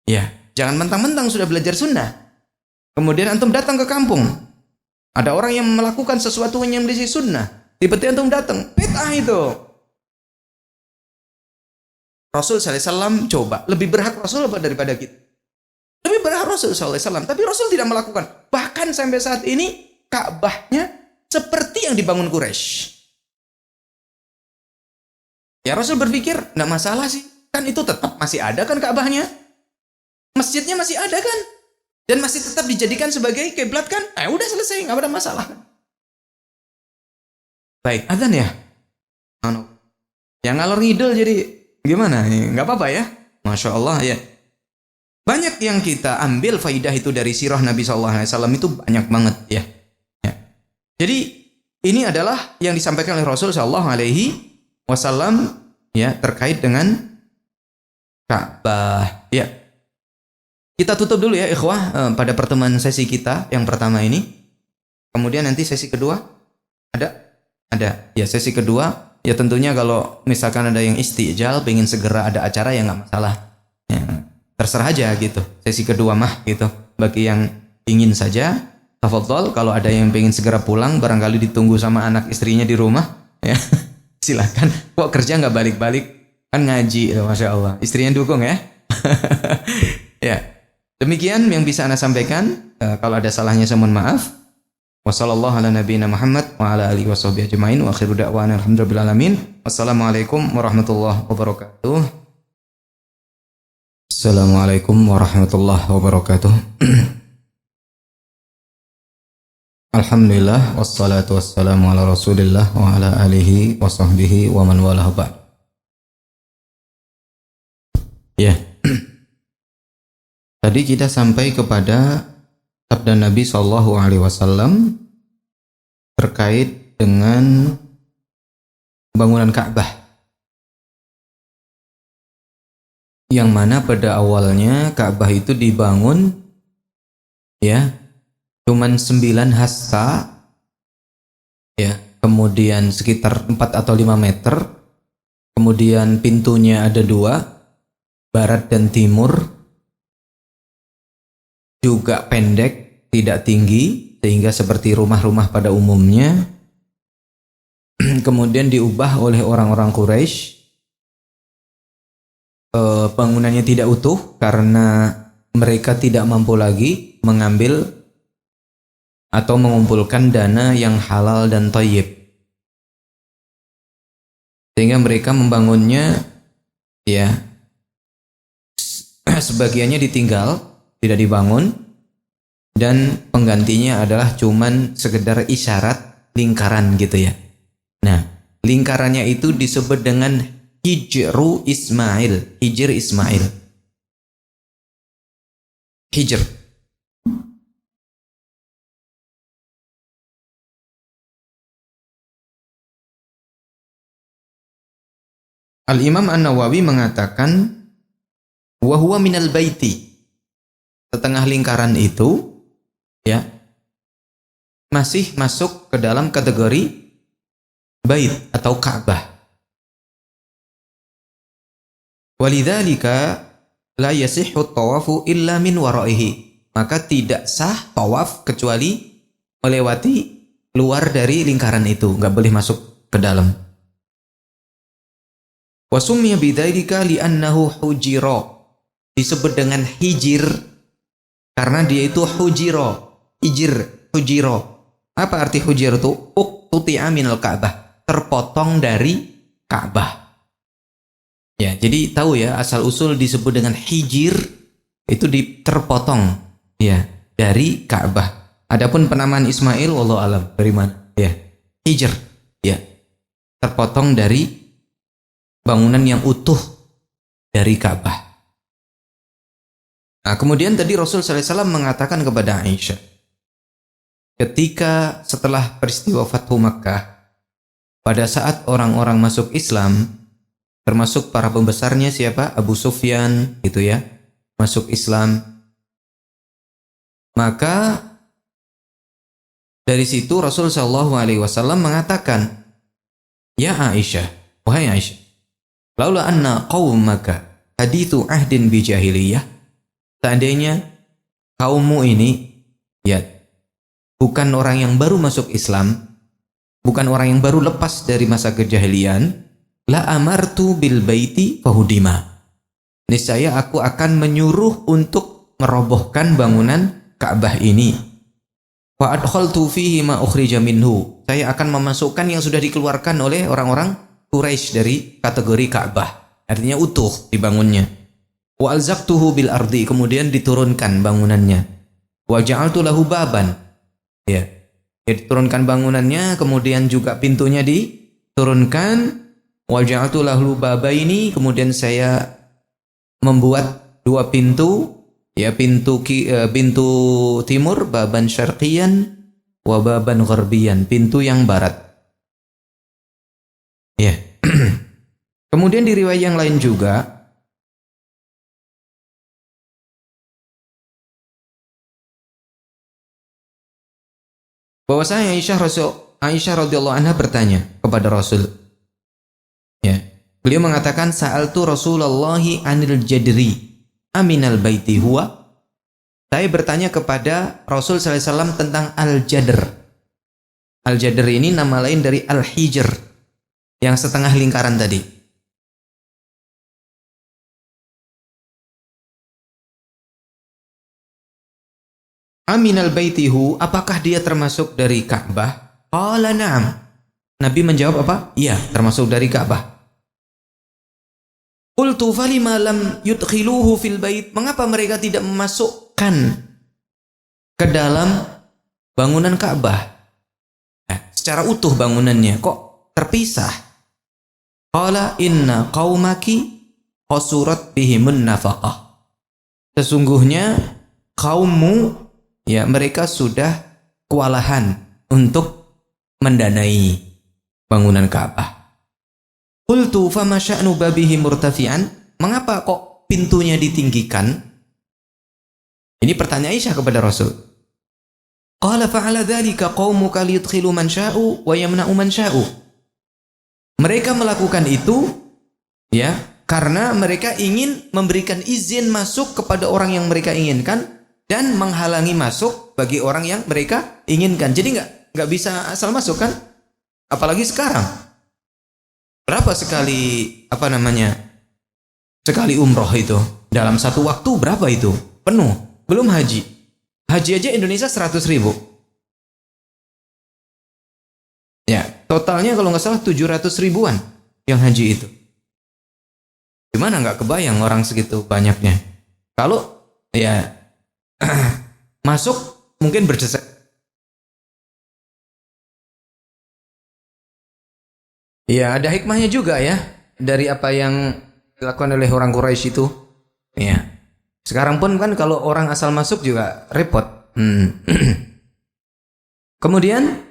[SPEAKER 1] ya jangan mentang-mentang sudah belajar sunnah. Kemudian antum datang ke kampung. Ada orang yang melakukan sesuatu yang menjadi sunnah. Tiba-tiba antum datang, bid'ah itu. Rasul SAW coba. Lebih berhak Rasul apa daripada kita? Lebih berhak Rasul SAW. Tapi Rasul tidak melakukan. Bahkan sampai saat ini, Ka'bahnya seperti yang dibangun Quraisy. Ya Rasul berpikir, nggak masalah sih. Kan itu tetap masih ada kan Ka'bahnya. Masjidnya masih ada kan. Dan masih tetap dijadikan sebagai kiblat kan? Udah selesai, nggak ada masalah. Baik, adzan ya? Yang ngalor ngidul jadi gimana? Nggak apa-apa ya? Masya Allah ya. Banyak yang kita ambil faidah itu dari sirah Nabi SAW itu banyak banget ya. Jadi ini adalah yang disampaikan oleh Rasul SAW ya terkait dengan Ka'bah ya. Kita tutup dulu ya ikhwah pada pertemuan sesi kita yang pertama ini. Kemudian nanti sesi kedua ada. Ya sesi kedua ya tentunya kalau misalkan ada yang istijal pengen segera ada acara ya nggak masalah. Ya, terserah aja gitu. Sesi kedua mah gitu. Bagi yang ingin saja tafadhol, kalau ada yang pengen segera pulang barangkali ditunggu sama anak istrinya di rumah ya. Silakan. Kok kerja nggak balik-balik kan ngaji, Masya Allah. Istrinya dukung ya. Ya. Demikian yang bisa Anda sampaikan. Kalau ada salahnya saya mohon maaf. Wassallallahu ala nabiyina Muhammad wa ala alihi washabihi ajmain wa akhiru da'wana alhamdulillahi alamin. Wassalamualaikum warahmatullahi wabarakatuh. Assalamualaikum warahmatullahi wabarakatuh. Alhamdulillah wassalatu wassalamu ala Rasulillah wa ala alihi washabbihi wa man walah ba'd. Ya. Tadi kita sampai kepada sabda Nabi sallallahu alaihi wasallam terkait dengan bangunan Ka'bah. Yang mana pada awalnya Ka'bah itu dibangun ya cuman 9 hasta ya, kemudian sekitar 4 atau 5 meter. Kemudian pintunya ada 2, barat dan timur. Juga pendek, tidak tinggi, sehingga seperti rumah-rumah pada umumnya. Kemudian diubah oleh orang-orang Quraisy. Bangunannya tidak utuh karena mereka tidak mampu lagi mengambil atau mengumpulkan dana yang halal dan thayyib. Sehingga mereka membangunnya ya sebagiannya ditinggal, tidak dibangun, dan penggantinya adalah cuman sekedar isyarat lingkaran gitu ya. Nah, lingkarannya itu disebut dengan Hijru Ismail, Hijr Ismail. Hijr. Al-Imam An-Nawawi mengatakan wa huwa minal baiti. Setengah lingkaran itu ya masih masuk ke dalam kategori bait atau Ka'bah. Walidzalika la yasihhu tawafu illa min waraihi. Maka tidak sah tawaf kecuali melewati luar dari lingkaran itu, enggak boleh masuk ke dalam. Wa summiya bidzalika li'annahu hujira. Disebut dengan hijir karena dia itu hujiro, hujiro. Apa arti hujiro itu? Uqtuti'a minal Ka'bah, terpotong dari Ka'bah. Ya, jadi tahu ya asal usul disebut dengan hijir itu terpotong ya dari Ka'bah. Adapun penamaan Ismail wallahu alam dari mana? Ya, hijr ya terpotong dari bangunan yang utuh dari Ka'bah. Nah, kemudian tadi Rasul SAW mengatakan kepada Aisyah, ketika setelah peristiwa Fathu Makkah, pada saat orang-orang masuk Islam, termasuk para pembesarnya siapa? Abu Sufyan, gitu ya, masuk Islam. Maka dari situ Rasul SAW mengatakan, ya Aisyah, wahai Aisyah, laula anna qaumaka hadithu ahdin bi jahiliyah. Seandainya kaummu ini ya bukan orang yang baru masuk Islam, bukan orang yang baru lepas dari masa kejahilian, la amartu bil baiti fahudima. Niscaya aku akan menyuruh untuk merobohkan bangunan Ka'bah ini. Wa adkhaltu fihi ma ukhrija minhu. Saya akan memasukkan yang sudah dikeluarkan oleh orang-orang Quraisy dari kategori Ka'bah. Artinya utuh dibangunnya. Wa alzaqtuhu bil ardi, kemudian diturunkan bangunannya. Wa ja'altu lahu baban. Ya. Diturunkan bangunannya, kemudian juga pintunya diturunkan. Wa ja'altu lahu babaini, kemudian saya membuat 2 pintu, ya pintu timur, baban syarqiyan wa baban gharbiyan, pintu yang barat. Ya. Kemudian di riwayat yang lain juga bahwasanya Aisyah radhiyallahu anha bertanya kepada Rasul. Ya. Beliau mengatakan sa'altu Rasulullahi anil jadri aminal baiti huwa. Saya bertanya kepada Rasul sallallahu alaihi wasallam tentang al-jadr. Al-jadr ini nama lain dari al-hijr, yang setengah lingkaran tadi. Aminal baitihu, apakah dia termasuk dari Ka'bah? Qala na'am. Nabi menjawab apa? Iya, termasuk dari Ka'bah. Qultu falima lam yudkhiluhu fil bait? Mengapa mereka tidak memasukkan ke dalam bangunan Ka'bah? Secara utuh bangunannya, kok terpisah? Qala inna qaumaki qasurat bihimun nafaqah. Sesungguhnya kaummu, ya, mereka sudah kewalahan untuk mendanai bangunan Ka'bah. Qultu fama sya'nu babihi murtafi'an? Mengapa kok pintunya ditinggikan? Ini pertanyaan Aisyah kepada Rasul. Qala fa'ala dzalika qaumuka liyudkhilu man sya'u wa yamna'u man sya'u. Mereka melakukan itu, ya, karena mereka ingin memberikan izin masuk kepada orang yang mereka inginkan dan menghalangi masuk bagi orang yang mereka inginkan. Jadi nggak bisa asal masuk kan? Apalagi sekarang. Berapa sekali sekali umroh itu dalam satu waktu berapa itu? Penuh. Belum haji. Haji aja Indonesia 100.000. Ya, totalnya kalau nggak salah 700.000-an yang haji itu. Gimana nggak kebayang orang segitu banyaknya? Kalau ya masuk mungkin berdesak. Ya, ada hikmahnya juga ya dari apa yang dilakukan oleh orang Quraisy itu. Ya. Sekarang pun kan kalau orang asal masuk juga repot. Kemudian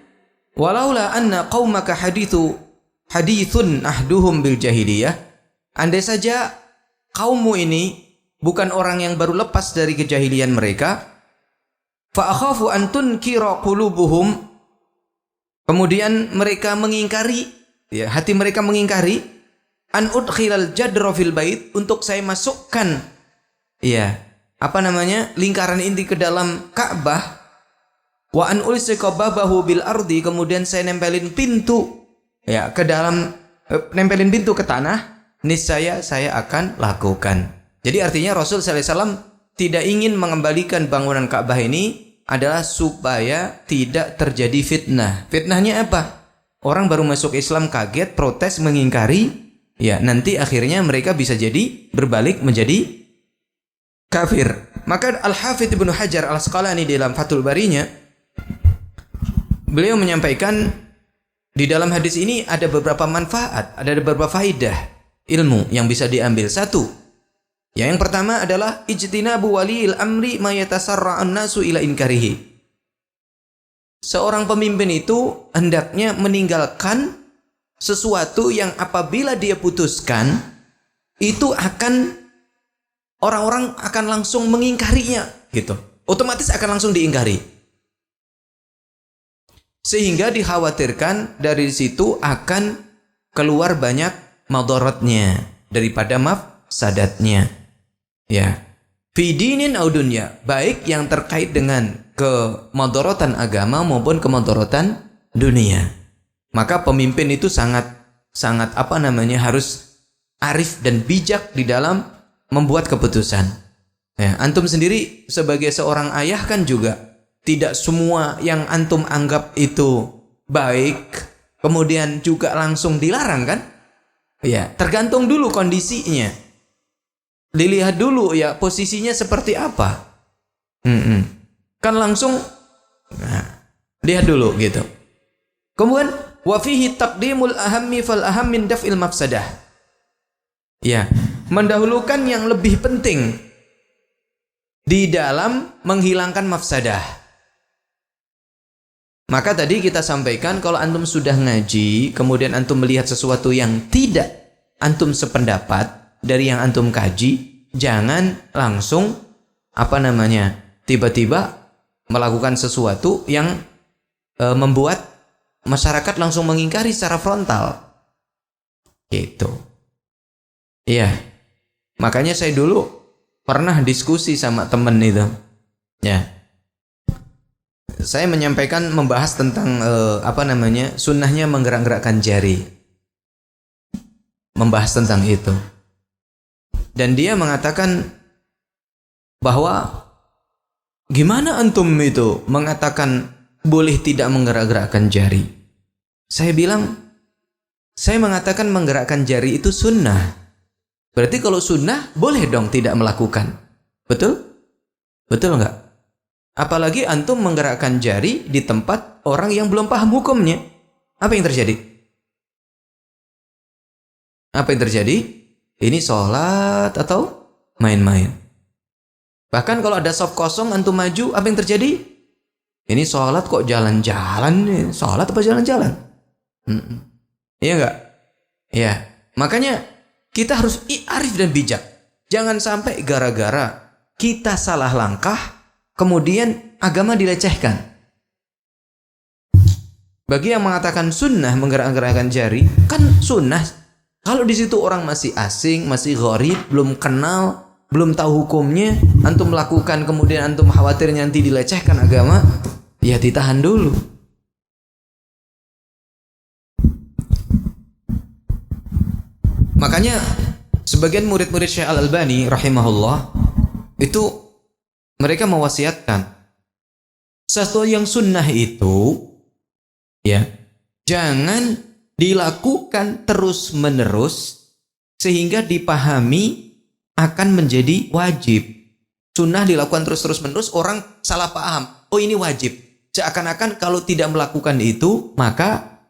[SPEAKER 1] walaula anna qaumaka hadithun ahduhum bil jahiliyah. Andai saja kaummu ini bukan orang yang baru lepas dari kejahilian mereka, fa akhafu an tunkira qulubuhum. Kemudian mereka mengingkari, ya, hati mereka mengingkari, an udkhilal jadra fil bait, untuk saya masukkan, ya, lingkaran inti ke dalam Ka'bah, wa an ulsika babahu bil ardi, kemudian saya nempelin pintu, ya, nempelin pintu ke tanah, niscaya saya akan lakukan. Jadi artinya Rasul sallallahu alaihi wasallam tidak ingin mengembalikan bangunan Ka'bah ini adalah supaya tidak terjadi fitnah. Fitnahnya apa? Orang baru masuk Islam kaget, protes, mengingkari, ya, nanti akhirnya mereka bisa jadi berbalik menjadi kafir. Maka Al-Hafidz Ibnu Hajar Al-Asqalani dalam Fathul Barinya, beliau menyampaikan di dalam hadis ini ada beberapa manfaat, ada beberapa faidah ilmu yang bisa diambil. Satu, ya, yang pertama adalah ijtinabu waliil amri ma yatasarra'un nasu ila inkarihi. Seorang pemimpin itu hendaknya meninggalkan sesuatu yang apabila dia putuskan itu orang-orang akan langsung mengingkarinya, gitu. Otomatis akan langsung diingkari. Sehingga dikhawatirkan dari situ akan keluar banyak madaratnya daripada mafsadatnya. Ya. Fi dinin au dunya, baik yang terkait dengan kemadharatan agama maupun kemadharatan dunia. Maka pemimpin itu sangat harus arif dan bijak di dalam membuat keputusan. Ya, antum sendiri sebagai seorang ayah kan juga tidak semua yang antum anggap itu baik kemudian juga langsung dilarang kan? Ya, tergantung dulu kondisinya. Dilihat dulu, ya, posisinya seperti apa. Kan langsung lihat dulu gitu. Kemudian wa fihi taqdimul ahammi fal aham min daf'il mafsadah. Ya, mendahulukan yang lebih penting di dalam menghilangkan mafsadah. Maka tadi kita sampaikan kalau antum sudah ngaji, kemudian antum melihat sesuatu yang tidak antum sependapat dari yang antum kaji, jangan langsung tiba-tiba melakukan sesuatu yang membuat masyarakat langsung mengingkari secara frontal. Gitu. Iya. Makanya saya dulu pernah diskusi sama temen itu. Ya. Saya menyampaikan membahas tentang sunnahnya menggerak-gerakkan jari. Membahas tentang itu. Dan dia mengatakan bahwa Gimana antum itu mengatakan boleh tidak menggerak-gerakkan jari? Saya bilang, saya mengatakan menggerakkan jari itu sunnah. Berarti kalau sunnah, boleh dong tidak melakukan. Betul? Betul nggak? Apalagi antum menggerakkan jari di tempat orang yang belum paham hukumnya. Apa yang terjadi? Apa yang terjadi? Ini sholat atau main-main? Bahkan kalau ada sop kosong, antum maju, apa yang terjadi? Ini sholat kok jalan-jalan nih. Sholat apa jalan-jalan? Iya nggak? Iya. Makanya kita harus arif dan bijak. Jangan sampai gara-gara kita salah langkah, kemudian agama dilecehkan. Bagi yang mengatakan sunnah menggerak-gerakkan jari, kan sunnah. Kalau di situ orang masih asing, masih gharib, belum kenal, belum tahu hukumnya, antum melakukan kemudian antum khawatir nanti dilecehkan agama, ya ditahan dulu. Makanya sebagian murid-murid Syekh Al-Albani rahimahullah itu mereka mewasiatkan sesuatu yang sunnah itu ya jangan dilakukan terus-menerus sehingga dipahami akan menjadi wajib. Sunnah dilakukan terus-menerus, orang salah paham. Oh, ini wajib. Seakan-akan kalau tidak melakukan itu, maka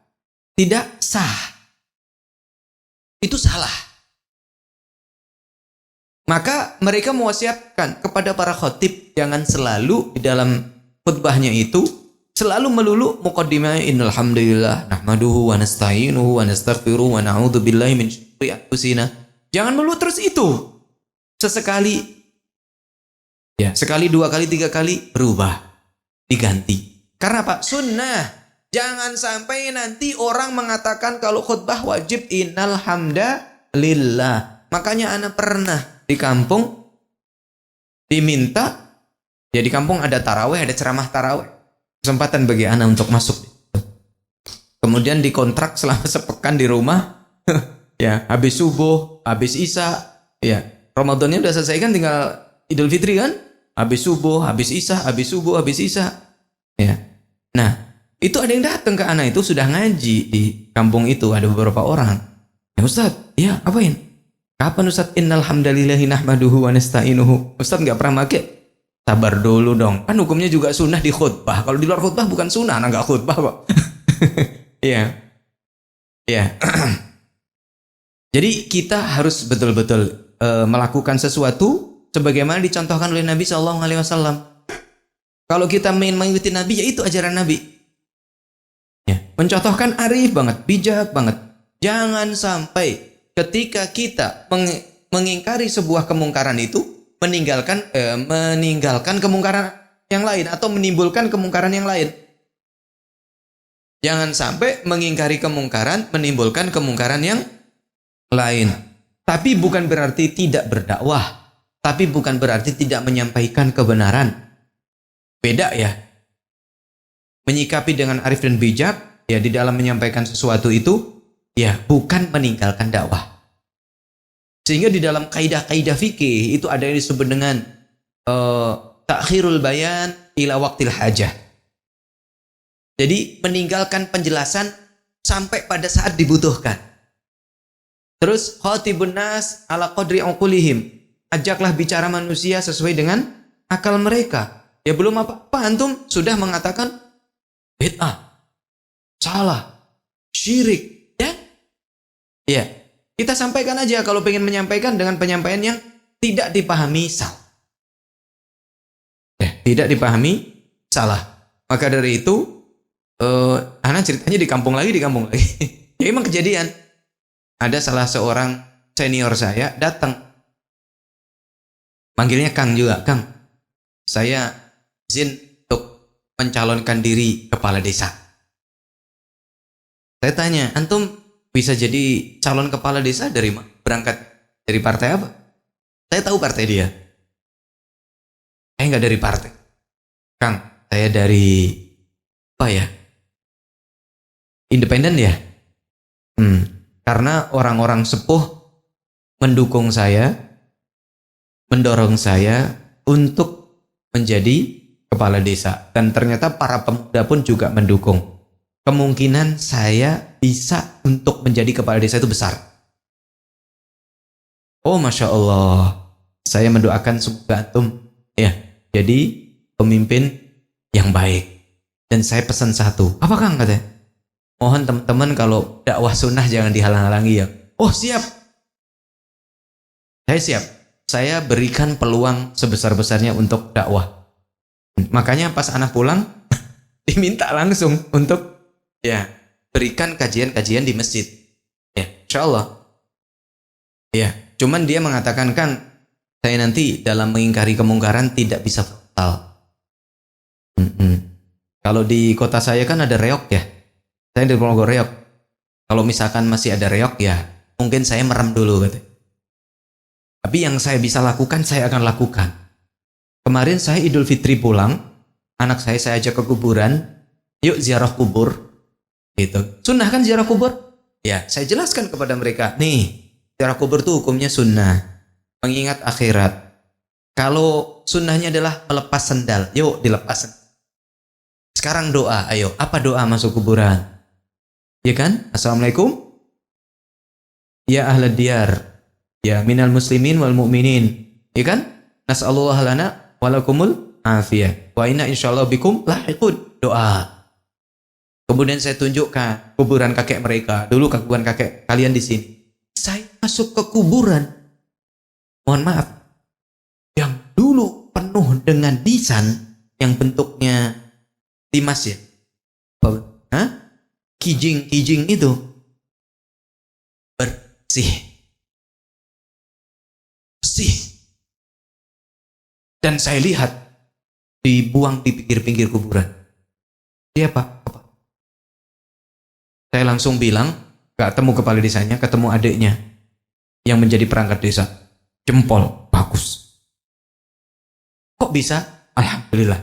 [SPEAKER 1] tidak sah. Itu salah. Maka mereka mewasiatkan kepada para khatib, jangan selalu di dalam khutbahnya itu selalu melulu muqaddimah innal hamdalillah nahmaduhu wa nasta'inuhu wa nastaghfiruh wa na'udzu billahi min syururi anfusina. Jangan melulu terus itu. Sesekali ya, sekali, dua kali, tiga kali berubah, diganti. Karena apa? Sunnah. Jangan sampai nanti orang mengatakan kalau khutbah wajib innal hamdalillah. Makanya ana pernah di kampung diminta, ya di kampung ada taraweh, ada ceramah taraweh. Kesempatan bagi anak untuk masuk. Kemudian dikontrak selama sepekan di rumah. Ya, habis subuh, habis isya, ya. Ramadannya udah selesai kan, tinggal Idul Fitri kan? Habis subuh, habis isya, habis subuh, habis isya. Ya. Nah, itu ada yang datang ke anak itu sudah ngaji di kampung itu, ada beberapa orang. Ya Ustaz, ya apain? Kapan Ustaz? Innal hamdalillahi nahmaduhu wa nasta'inuhu. Ustaz nggak pernah pakai. Sabar dulu dong. Kan hukumnya juga sunnah di khutbah. Kalau di luar khutbah bukan sunnah, nggak khutbah kok. Iya. Iya. Jadi kita harus betul-betul melakukan sesuatu sebagaimana dicontohkan oleh Nabi SAW. Kalau kita mengikuti Nabi, ya itu ajaran Nabi. Ya. Mencontohkan arif banget, bijak banget. Jangan sampai ketika kita mengingkari sebuah kemungkaran itu, meninggalkan kemungkaran yang lain atau menimbulkan kemungkaran yang lain. Jangan sampai mengingkari kemungkaran menimbulkan kemungkaran yang lain. Tapi bukan berarti tidak berdakwah, tapi bukan berarti tidak menyampaikan kebenaran. Beda ya. Menyikapi dengan arif dan bijak ya di dalam menyampaikan sesuatu itu ya bukan meninggalkan dakwah. Sehingga di dalam kaidah-kaidah fikih itu ada yang disebut dengan takhirul bayan ila waqtil hajah. Jadi meninggalkan penjelasan sampai pada saat dibutuhkan. Terus khatibun nas ala qadri uqulihim. Ajaklah bicara manusia sesuai dengan akal mereka. Ya belum apa-apa antum sudah mengatakan bid'ah, salah, syirik, ya? Ya. Kita sampaikan aja kalau pengen menyampaikan dengan penyampaian yang tidak dipahami salah. Tidak dipahami salah. Maka dari itu, anak ceritanya di kampung lagi. Ya emang kejadian. Ada salah seorang senior saya datang. Manggilnya Kang juga, Kang. Saya izin untuk mencalonkan diri kepala desa. Saya tanya, antum bisa jadi calon kepala desa dari berangkat dari partai apa? Saya tahu partai dia. Saya nggak dari partai. Kang, saya dari apa ya? Independen ya? Karena orang-orang sepuh mendukung saya, mendorong saya untuk menjadi kepala desa. Dan ternyata para pemuda pun juga mendukung. Kemungkinan saya bisa untuk menjadi kepala desa itu besar. Oh Masya Allah. Saya mendoakan semoga antum ya jadi pemimpin yang baik. Dan saya pesan satu. Apa Kang katanya? Mohon teman-teman kalau dakwah sunnah jangan dihalang-halangi ya. Oh siap. Saya siap. Saya berikan peluang sebesar-besarnya untuk dakwah. Makanya pas anak pulang diminta langsung untuk ya berikan kajian-kajian di masjid. Ya, insya Allah. Ya, cuman dia mengatakan Kang, saya nanti dalam mengingkari kemungkaran tidak bisa total. Kalau di kota saya kan ada reok ya. Saya di Ponorogo reok. Kalau misalkan masih ada reok ya, mungkin saya merem dulu gitu. Tapi yang saya bisa lakukan saya akan lakukan. Kemarin saya Idul Fitri pulang, anak saya ajak ke kuburan, yuk ziarah kubur. Gitu. Sunnah kan ziarah kubur? Ya, saya jelaskan kepada mereka, nih, ziarah kubur tuh hukumnya sunnah. Mengingat akhirat. Kalau sunnahnya adalah melepas sendal, yuk dilepas. Sekarang doa, ayo. Apa doa masuk kuburan? Ya kan? Assalamualaikum. Ya ahlad diyar. Ya minal muslimin wal mu'minin. Ya kan? Nas'alullah lana walakumul afiyah. Wa inna insyaallah bikum lahiqun. Doa. Kemudian saya tunjukkan kuburan kakek mereka. Dulu kuburan kakek kalian di sini. Saya masuk ke kuburan. Mohon maaf. Yang dulu penuh dengan nisan yang bentuknya timas ya. Hah? Kijing itu bersih. Bersih. Dan saya lihat dibuang di pinggir-pinggir kuburan. Dia apa? Saya langsung bilang, gak ketemu kepala desanya, ketemu adiknya yang menjadi perangkat desa. Jempol, bagus. Kok bisa? Alhamdulillah.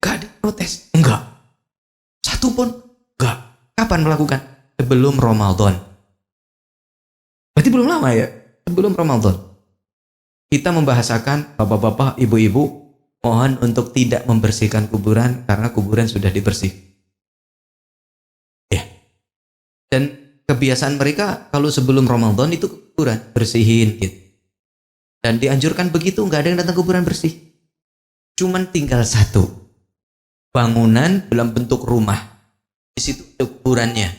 [SPEAKER 1] Gak ada protes? Enggak. Satu pun? Enggak. Kapan melakukan? Sebelum Ramadan. Berarti belum lama ya? Sebelum Ramadan. Kita membahasakan bapak-bapak, ibu-ibu, mohon untuk tidak membersihkan kuburan karena kuburan sudah dibersihkan. Dan kebiasaan mereka kalau sebelum Ramadan itu kuburan bersihin gitu. Dan dianjurkan begitu, nggak ada yang datang kuburan bersih. Cuman tinggal satu bangunan dalam bentuk rumah. Di situ ada kuburannya.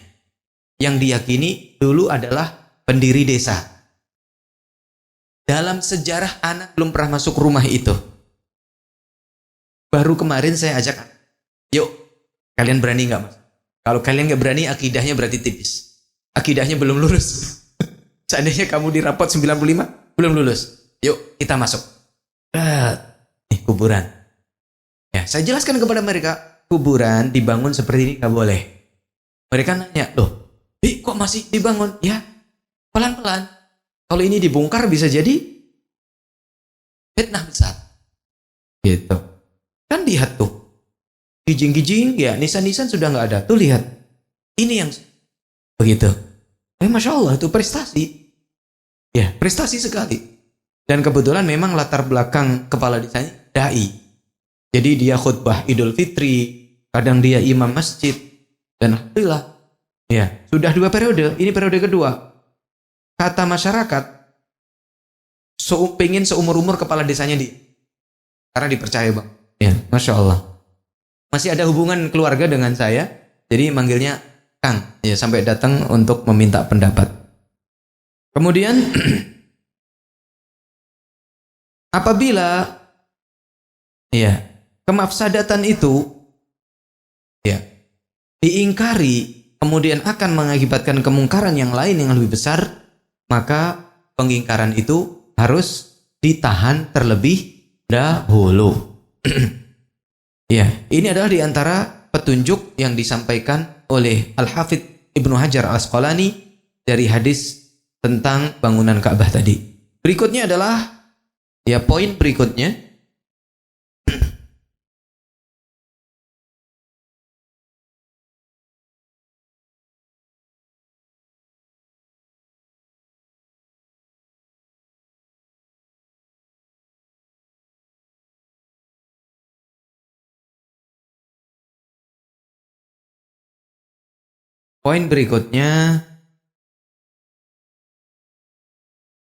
[SPEAKER 1] Yang diyakini dulu adalah pendiri desa. Dalam sejarah anak belum pernah masuk rumah itu. Baru kemarin saya ajak, yuk kalian berani nggak mas? Kalau kalian nggak berani, akidahnya berarti tipis. Akidahnya belum lulus. Seandainya kamu di rapot 95, belum lulus. Yuk, kita masuk. Kuburan. Ya, saya jelaskan kepada mereka, kuburan dibangun seperti ini nggak boleh. Mereka nanya, loh, kok masih dibangun? Ya, pelan-pelan. Kalau ini dibongkar bisa jadi fitnah besar. Gitu. Kan lihat tuh. Gijing-gijing, ya nisan-nisan sudah nggak ada. Tuh lihat, ini yang begitu. Masya Allah itu prestasi. Ya, prestasi sekali. Dan kebetulan memang latar belakang kepala desanya dai. Jadi dia khutbah Idul Fitri, kadang dia imam masjid. Dan alhamdulillah, ya sudah 2 periode. Ini periode kedua. Kata masyarakat, pengen seumur-umur kepala desanya karena dipercaya bang. Ya, Masya Allah. Masih ada hubungan keluarga dengan saya, jadi manggilnya Kang, ya sampai datang untuk meminta pendapat. Kemudian apabila ya kemafsadatan itu ya diingkari, kemudian akan mengakibatkan kemungkaran yang lain yang lebih besar, maka pengingkaran itu harus ditahan terlebih dahulu. Ya, ini adalah diantara petunjuk yang disampaikan oleh Al-Hafidh Ibnu Hajar Al-Asqalani dari hadis tentang bangunan Ka'bah tadi. Berikutnya adalah ya poin berikutnya Poin berikutnya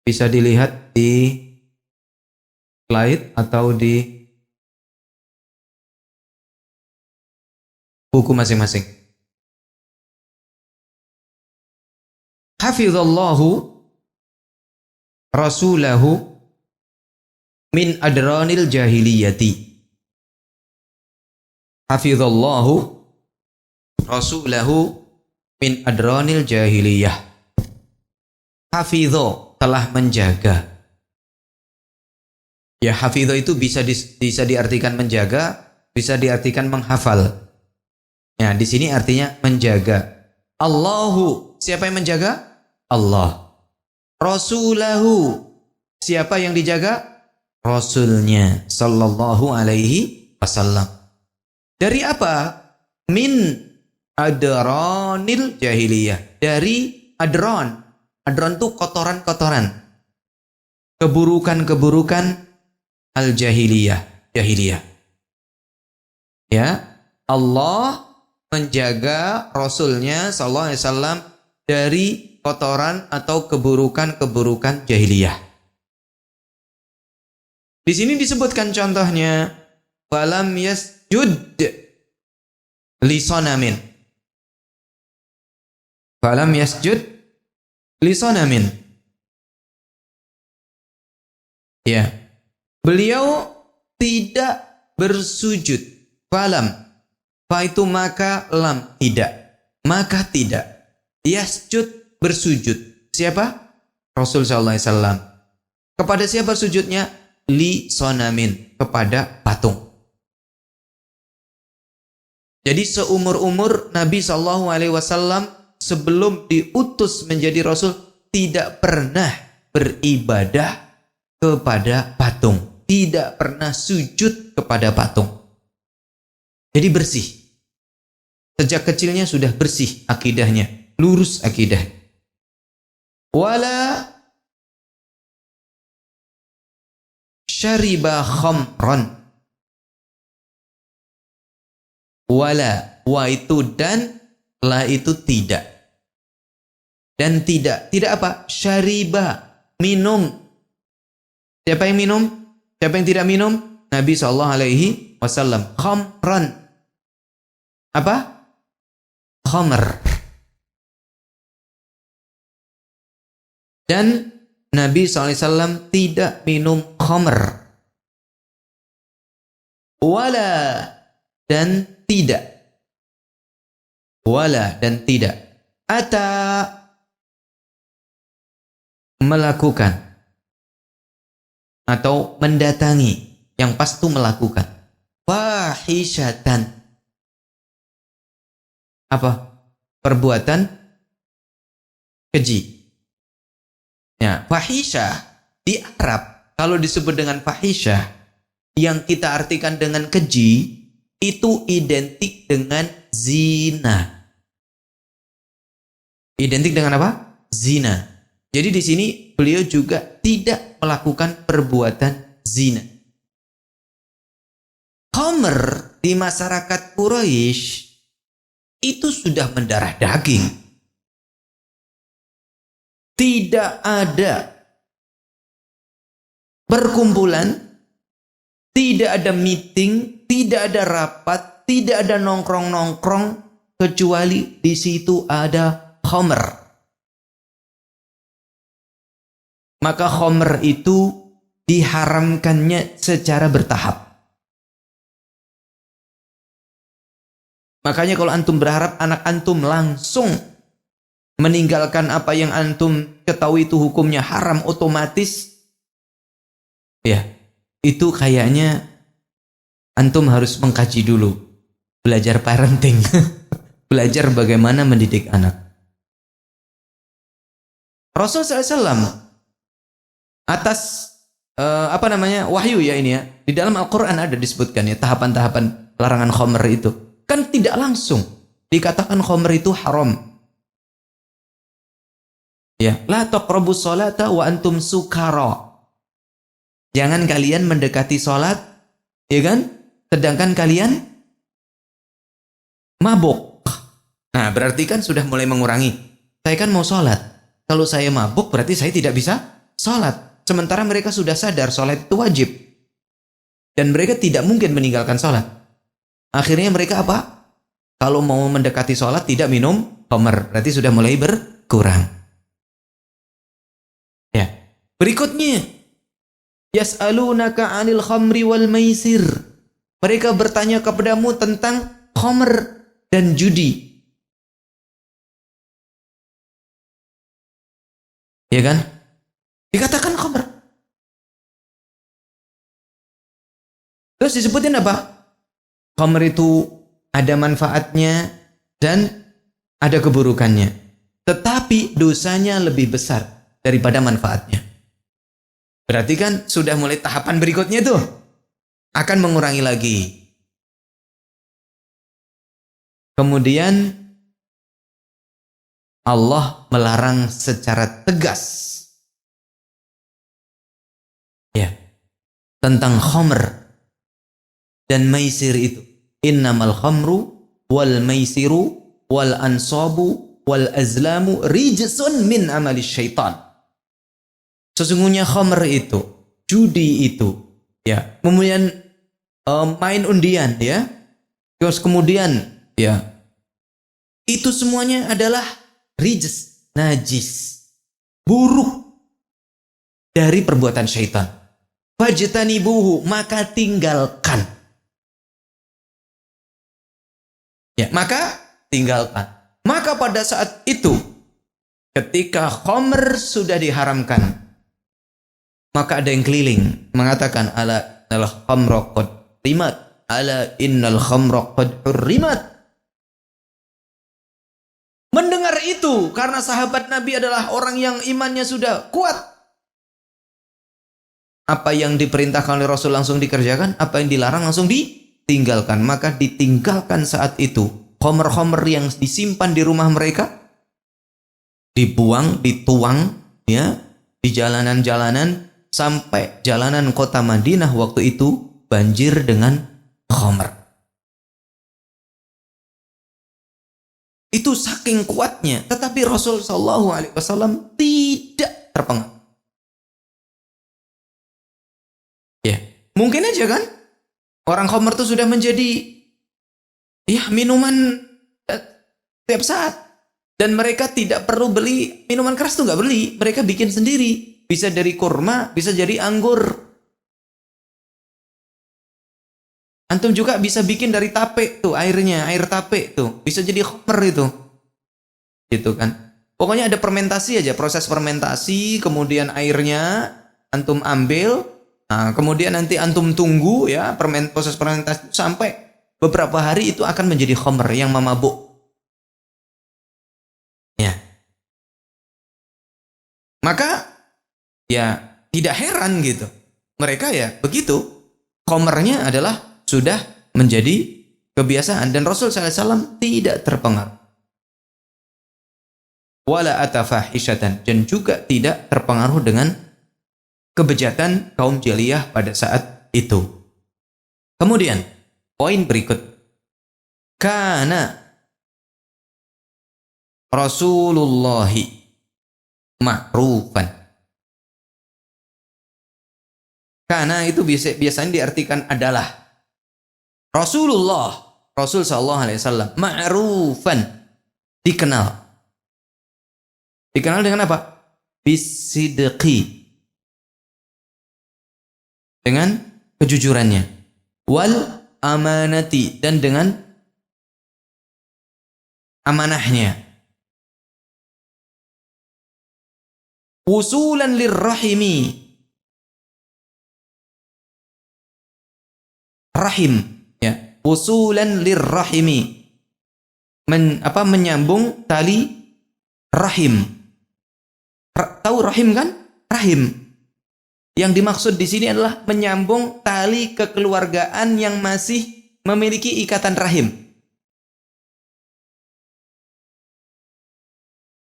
[SPEAKER 1] bisa dilihat di slide atau di buku masing-masing. Hafizallahu rasulahu min adranil jahiliyati. Hafizallahu rasulahu min adranil jahiliyah. Hafidho telah menjaga. Ya, hafidho itu bisa diartikan menjaga, bisa diartikan menghafal. Ya, di sini artinya menjaga. Allahu, siapa yang menjaga? Allah. Rasulahu, siapa yang dijaga? Rasulnya sallallahu alaihi wasallam. Dari apa? Min adranil jahiliyah. Dari adran. Adran itu kotoran-kotoran. Keburukan-keburukan al-jahiliyah. Jahiliyah. Ya, Allah menjaga Rasulnya sallallahu alaihi wasallam dari kotoran atau keburukan-keburukan jahiliyah. Di sini disebutkan contohnya, falam yasjud li sanamin. Falam yasjud li sanamin. Ya. Beliau tidak bersujud. Falam. Fa itu maka, lam tidak. Maka tidak. Yasjud bersujud. Siapa? Rasul sallallahu alaihi wasallam. Kepada siapa sujudnya? Li sonamin, kepada patung. Jadi seumur-umur Nabi sallallahu alaihi wasallam sebelum diutus menjadi rasul tidak pernah beribadah kepada patung, tidak pernah sujud kepada patung. Jadi bersih. Sejak kecilnya sudah bersih akidahnya, lurus akidah. Wala syariba khamran. Wala, wa itu dan, la itu tidak. Dan tidak. Tidak apa? Syariba, minum. Siapa yang minum? Siapa yang tidak minum? Nabi sallallahu alaihi wasallam. Khamran. Apa? Khamr. Dan Nabi SAW tidak minum khamr. Wala, dan tidak. Wala, dan tidak. Ata, melakukan. Atau mendatangi. Yang pas itu melakukan. Fahishatan. Apa? Perbuatan keji. Ya, fahisyah di Arab kalau disebut dengan fahisyah yang kita artikan dengan keji itu identik dengan zina. Identik dengan apa? Zina. Jadi di sini beliau juga tidak melakukan perbuatan zina. Khamr di masyarakat Quraisy itu sudah mendarah daging. Tidak ada perkumpulan, tidak ada meeting, tidak ada rapat, tidak ada nongkrong-nongkrong kecuali di situ ada khamr. Maka khamr itu diharamkannya secara bertahap. Makanya kalau antum berharap anak antum langsung meninggalkan apa yang antum ketahui itu hukumnya haram otomatis, ya, itu kayaknya antum harus mengkaji dulu, belajar parenting, belajar bagaimana mendidik anak. Rasul SAW atas wahyu ya ini ya, di dalam Al-Quran ada disebutkan ya tahapan-tahapan larangan khamr itu. Kan tidak langsung dikatakan khamr itu haram. Ya, la taqrabus sholata wa antum sukara. Jangan kalian mendekati salat, ya kan? Sedangkan kalian mabuk. Nah, berarti kan sudah mulai mengurangi. Saya kan mau sholat. Kalau saya mabuk berarti saya tidak bisa sholat. Sementara mereka sudah sadar sholat itu wajib. Dan mereka tidak mungkin meninggalkan sholat. Akhirnya mereka apa? Kalau mau mendekati sholat tidak minum khamr. Berarti sudah mulai berkurang. Ya. Berikutnya. Yas'alunaka 'anil khamri wal maisir. Mereka bertanya kepadamu tentang khamr dan judi. Ya kan? Dikatakan khamr. Terus disebutin apa? Khamr itu ada manfaatnya dan ada keburukannya. Tetapi dosanya lebih besar daripada manfaatnya. Berarti kan sudah mulai tahapan berikutnya itu. Akan mengurangi lagi. Kemudian Allah melarang secara tegas. Ya. Tentang khamr dan maisir itu. Innamal khamru wal maisiru wal ansabu wal azlamu rijsun min amali syaitan. Sesungguhnya khamr itu, judi itu, ya, kemudian main undian, ya, terus kemudian, ya, itu semuanya adalah rijs, najis, buruk dari perbuatan syaitan. Fajtanibuhu, maka tinggalkan. Ya, maka tinggalkan. Maka pada saat itu, ketika khamr sudah diharamkan, maka ada yang keliling mengatakan ala innal khamra qad hurrimat, ala innal khamra qad hurrimat. Mendengar itu karena sahabat Nabi adalah orang yang imannya sudah kuat. Apa yang diperintahkan oleh Rasul langsung dikerjakan, apa yang dilarang langsung ditinggalkan. Maka ditinggalkan saat itu khamr-khamr yang disimpan di rumah mereka, dibuang, dituang, ya, di jalanan-jalanan. Sampai jalanan kota Madinah waktu itu banjir dengan khamr. Itu saking kuatnya, tetapi Rasul SAW tidak terpengaruh. Ya, mungkin aja kan orang khamr itu sudah menjadi ya minuman tiap saat, dan mereka tidak perlu beli minuman keras, tuh nggak beli, mereka bikin sendiri. Bisa dari kurma, bisa jadi anggur. Antum juga bisa bikin dari tape tuh airnya, air tape tuh. Bisa jadi khamr itu. Gitu kan. Pokoknya ada fermentasi aja, proses fermentasi, kemudian airnya antum ambil, nah, kemudian nanti antum tunggu ya, proses fermentasi sampai beberapa hari itu akan menjadi khamr yang memabuk. Ya. Maka ya tidak heran gitu. Mereka ya begitu. Khamrnya adalah sudah menjadi kebiasaan. Dan Rasul SAW tidak terpengaruh. Wala atafahishatan. Dan juga tidak terpengaruh dengan kebejatan kaum jahiliyah pada saat itu. Kemudian poin berikut. Kana Rasulullahi ma'rufan. Karena itu biasanya diartikan adalah. Rasul sallallahu alaihi wasallam ma'rufan, dikenal. Dikenal dengan apa? Bisidqi, dengan kejujurannya. Wal amanati, dan dengan amanahnya. Usulan lirrahimi, rahim, ya, usulan lirrahimi, menyambung tali rahim. Tahu rahim kan? Rahim. Yang dimaksud di sini adalah menyambung tali kekeluargaan yang masih memiliki ikatan rahim.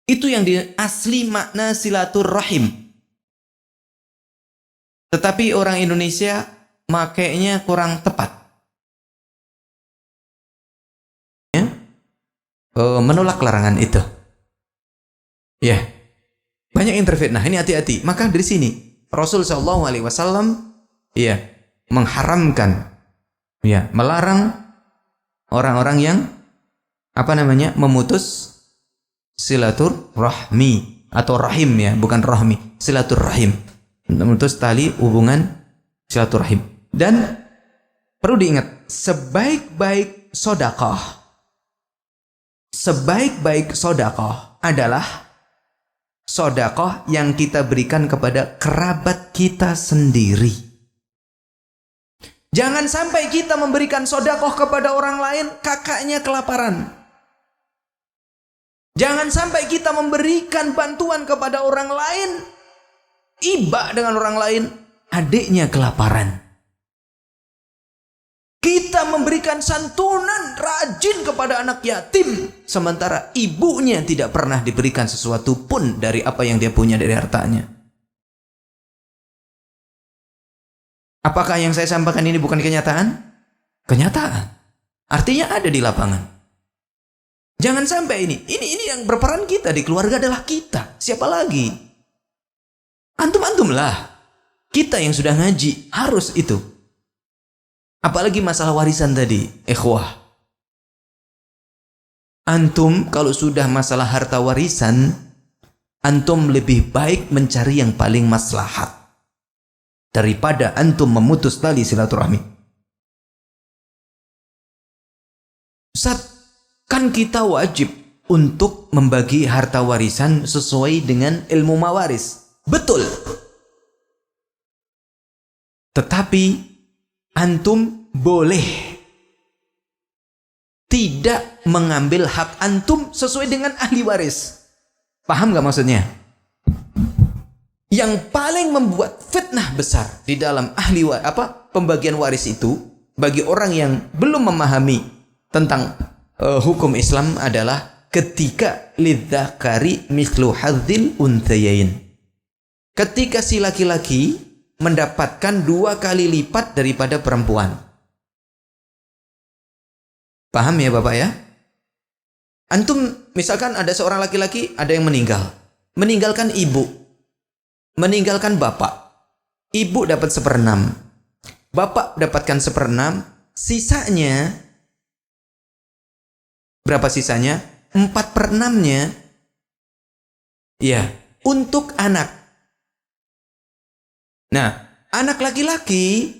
[SPEAKER 1] Itu yang asli makna silaturrahim. Tetapi orang Indonesia makainya kurang tepat. Ya? menolak larangan itu. Ya, banyak yang terfitnah. Ini hati-hati. Maka dari sini Rasul Shallallahu Alaihi Wasallam ya mengharamkan, ya melarang orang-orang yang memutus silaturahmi atau rahim, ya bukan rahmi, silaturahim, memutus tali hubungan silaturahim. Dan perlu diingat, sebaik-baik sodakoh adalah sodakoh yang kita berikan kepada kerabat kita sendiri. Jangan sampai kita memberikan sodakoh kepada orang lain, kakaknya kelaparan. Jangan sampai kita memberikan bantuan kepada orang lain, iba dengan orang lain, adiknya kelaparan. Kita memberikan santunan rajin kepada anak yatim, sementara ibunya tidak pernah diberikan sesuatu pun dari apa yang dia punya dari hartanya. Apakah yang saya sampaikan ini bukan kenyataan? Kenyataan. Artinya ada di lapangan. Jangan sampai ini yang berperan kita di keluarga adalah kita. Siapa lagi? Antum lah. Kita yang sudah ngaji harus itu. Apalagi masalah warisan tadi, ikhwah. Antum kalau sudah masalah harta warisan, antum lebih baik mencari yang paling maslahat daripada antum memutus tali silaturahmi. Ustaz, kan kita wajib untuk membagi harta warisan sesuai dengan ilmu mawaris. Betul. Tetapi antum boleh tidak mengambil hak antum sesuai dengan ahli waris. Paham gak maksudnya? Yang paling membuat fitnah besar di dalam pembagian waris itu bagi orang yang belum memahami tentang hukum Islam adalah ketika lidzakari mithlu hadzil unthayain. Ketika si laki-laki mendapatkan 2 kali lipat daripada perempuan. Paham ya Bapak ya? Antum misalkan ada seorang laki-laki, ada yang meninggal. Meninggalkan ibu. Meninggalkan bapak. Ibu dapat 1/6. Bapak dapatkan 1/6. Sisanya, berapa sisanya? 4/6-nya ya untuk anak. Nah, anak laki-laki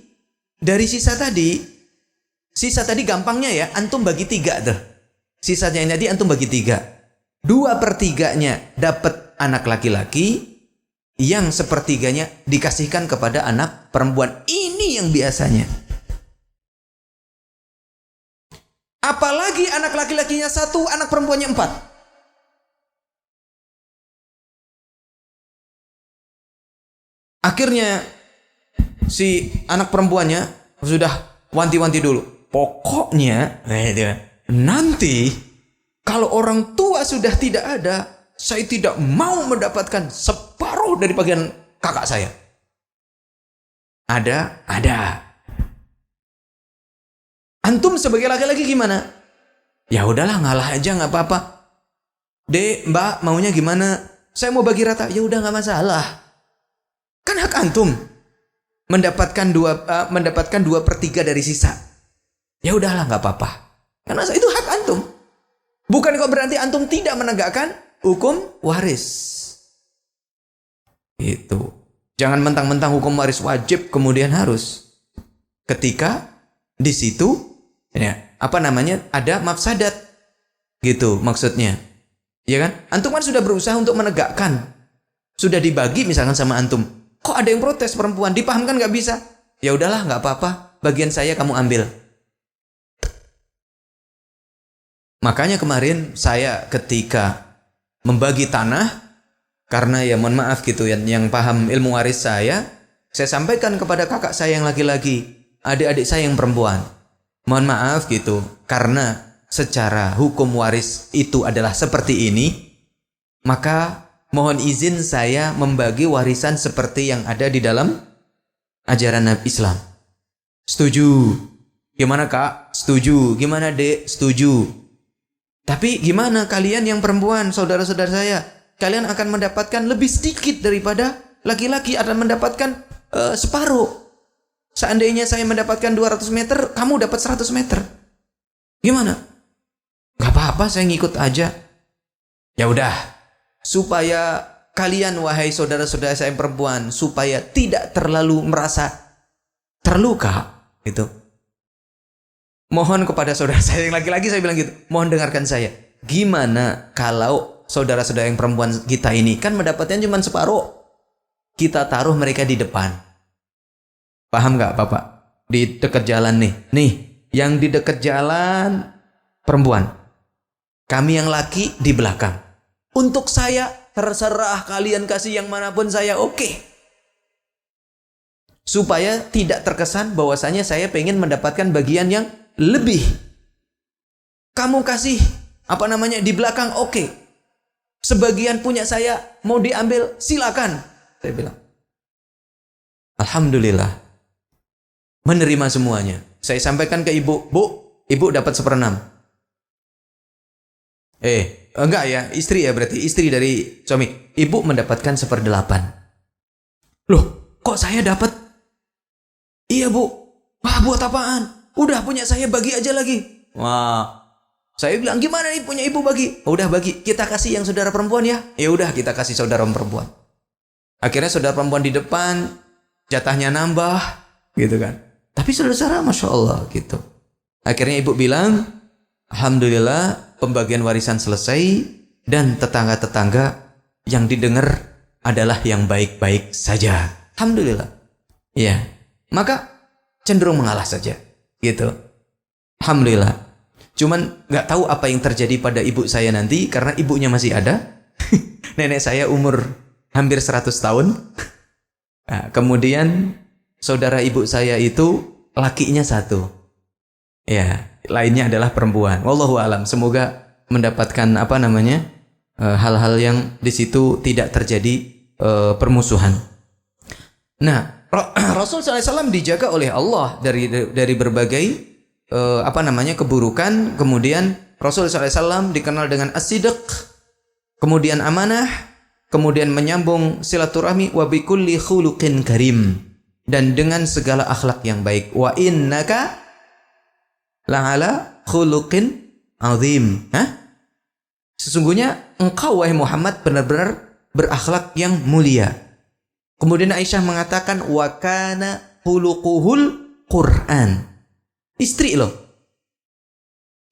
[SPEAKER 1] dari sisa tadi gampangnya ya, antum bagi 3 tuh. Sisanya yang tadi antum bagi 3. 2/3-nya dapat anak laki-laki, yang 1/3-nya dikasihkan kepada anak perempuan. Ini yang biasanya. Apalagi anak laki-lakinya 1, anak perempuannya 4. Akhirnya si anak perempuannya sudah wanti-wanti dulu. Pokoknya nanti kalau orang tua sudah tidak ada, saya tidak mau mendapatkan separuh dari bagian kakak saya. Ada. Antum sebagai laki-laki gimana? Ya udahlah, ngalah aja, nggak apa-apa. Dek, mbak, maunya gimana? Saya mau bagi rata. Ya udah, nggak masalah. Kan hak antum mendapatkan 2/3 dari sisa. Ya udahlah, nggak apa-apa. Karena itu hak antum. Bukan kok berarti antum tidak menegakkan hukum waris. Itu. Jangan mentang-mentang hukum waris wajib kemudian harus. Ketika di situ ada mafsadat. Gitu maksudnya. Ya kan? Antum kan sudah berusaha untuk menegakkan. Sudah dibagi misalkan sama antum. Kok ada yang protes perempuan? Dipahamkan nggak bisa? Ya udahlah, nggak apa-apa. Bagian saya kamu ambil. Makanya kemarin saya ketika membagi tanah, karena ya mohon maaf gitu ya, yang paham ilmu waris saya sampaikan kepada kakak saya yang laki-laki, adik-adik saya yang perempuan. Mohon maaf gitu, karena secara hukum waris itu adalah seperti ini, maka mohon izin saya membagi warisan seperti yang ada di dalam ajaran Islam. Setuju? Gimana kak? Setuju. Gimana dek? Setuju. Tapi gimana kalian yang perempuan, saudara-saudara saya? Kalian akan mendapatkan lebih sedikit daripada laki-laki, akan mendapatkan separuh. Seandainya saya mendapatkan 200 meter, kamu dapat 100 meter. Gimana? Gak apa-apa, saya ngikut aja. Ya udah, supaya kalian wahai saudara-saudara saya yang perempuan, supaya tidak terlalu merasa terluka, gitu. Mohon kepada saudara saya yang laki-laki, saya bilang gitu, mohon dengarkan saya. Gimana kalau saudara-saudara yang perempuan kita ini kan mendapatkan cuma separuh, kita taruh mereka di depan. Paham nggak Bapak? Di dekat jalan nih yang di dekat jalan perempuan, kami yang laki di belakang. Untuk saya terserah kalian kasih yang manapun saya oke. Supaya tidak terkesan bahwasanya saya pengen mendapatkan bagian yang lebih. Kamu kasih di belakang oke. Sebagian punya saya mau diambil silakan. Saya bilang, alhamdulillah, menerima semuanya. Saya sampaikan ke ibu, Bu, ibu dapat 1/6. Enggak ya, istri ya, berarti istri dari suami. Ibu mendapatkan 1/8. Loh, kok saya dapat? Iya Bu. Wah, buat apaan? Udah punya saya bagi aja lagi. Wah, saya bilang gimana nih punya ibu bagi? Udah bagi, kita kasih yang saudara perempuan ya. Ya udah kita kasih saudara perempuan. Akhirnya saudara perempuan di depan, jatahnya nambah, gitu kan. Tapi saudara-saudara, masya Allah gitu. Akhirnya ibu bilang, alhamdulillah pembagian warisan selesai dan tetangga-tetangga yang didengar adalah yang baik-baik saja. Alhamdulillah. Iya. Maka cenderung mengalah saja, gitu. Alhamdulillah. Cuman nggak tahu apa yang terjadi pada ibu saya nanti karena ibunya masih ada. Nenek saya umur hampir 100 tahun. Nah, kemudian saudara ibu saya itu lakinya 1. Ya, lainnya adalah perempuan. Wallahu alam. Semoga mendapatkan hal-hal yang di situ tidak terjadi permusuhan. Nah, Rasul SAW dijaga oleh Allah dari berbagai keburukan. Kemudian Rasul SAW dikenal dengan as-sidq, kemudian amanah, kemudian menyambung silaturahmi, wa bikulli khuluqin karim, dan dengan segala akhlak yang baik. Wa innaka la'ala khuluqin azim. Sesungguhnya engkau wahai Muhammad benar-benar berakhlak yang mulia. Kemudian Aisyah mengatakan wa kana khuluquhul Quran. Istri loh.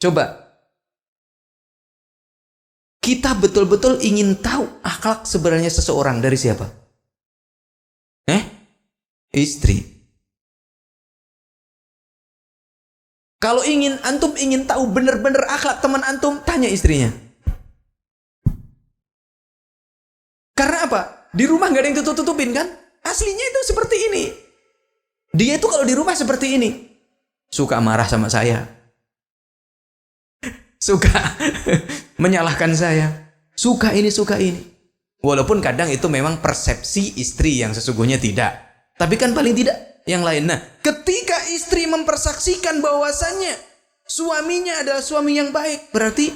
[SPEAKER 1] Coba. Kita betul-betul ingin tahu akhlak sebenarnya seseorang dari siapa? Istri. Kalau antum ingin tahu benar-benar akhlak teman antum, tanya istrinya. Karena apa? Di rumah nggak ada yang tutup-tutupin kan? Aslinya itu seperti ini. Dia itu kalau di rumah seperti ini. Suka marah sama saya. Suka menyalahkan saya. Suka ini, suka ini. Walaupun kadang itu memang persepsi istri yang sesungguhnya tidak. Tapi kan paling tidak yang lain. Nah, ketika istri mempersaksikan bahwasannya suaminya adalah suami yang baik, berarti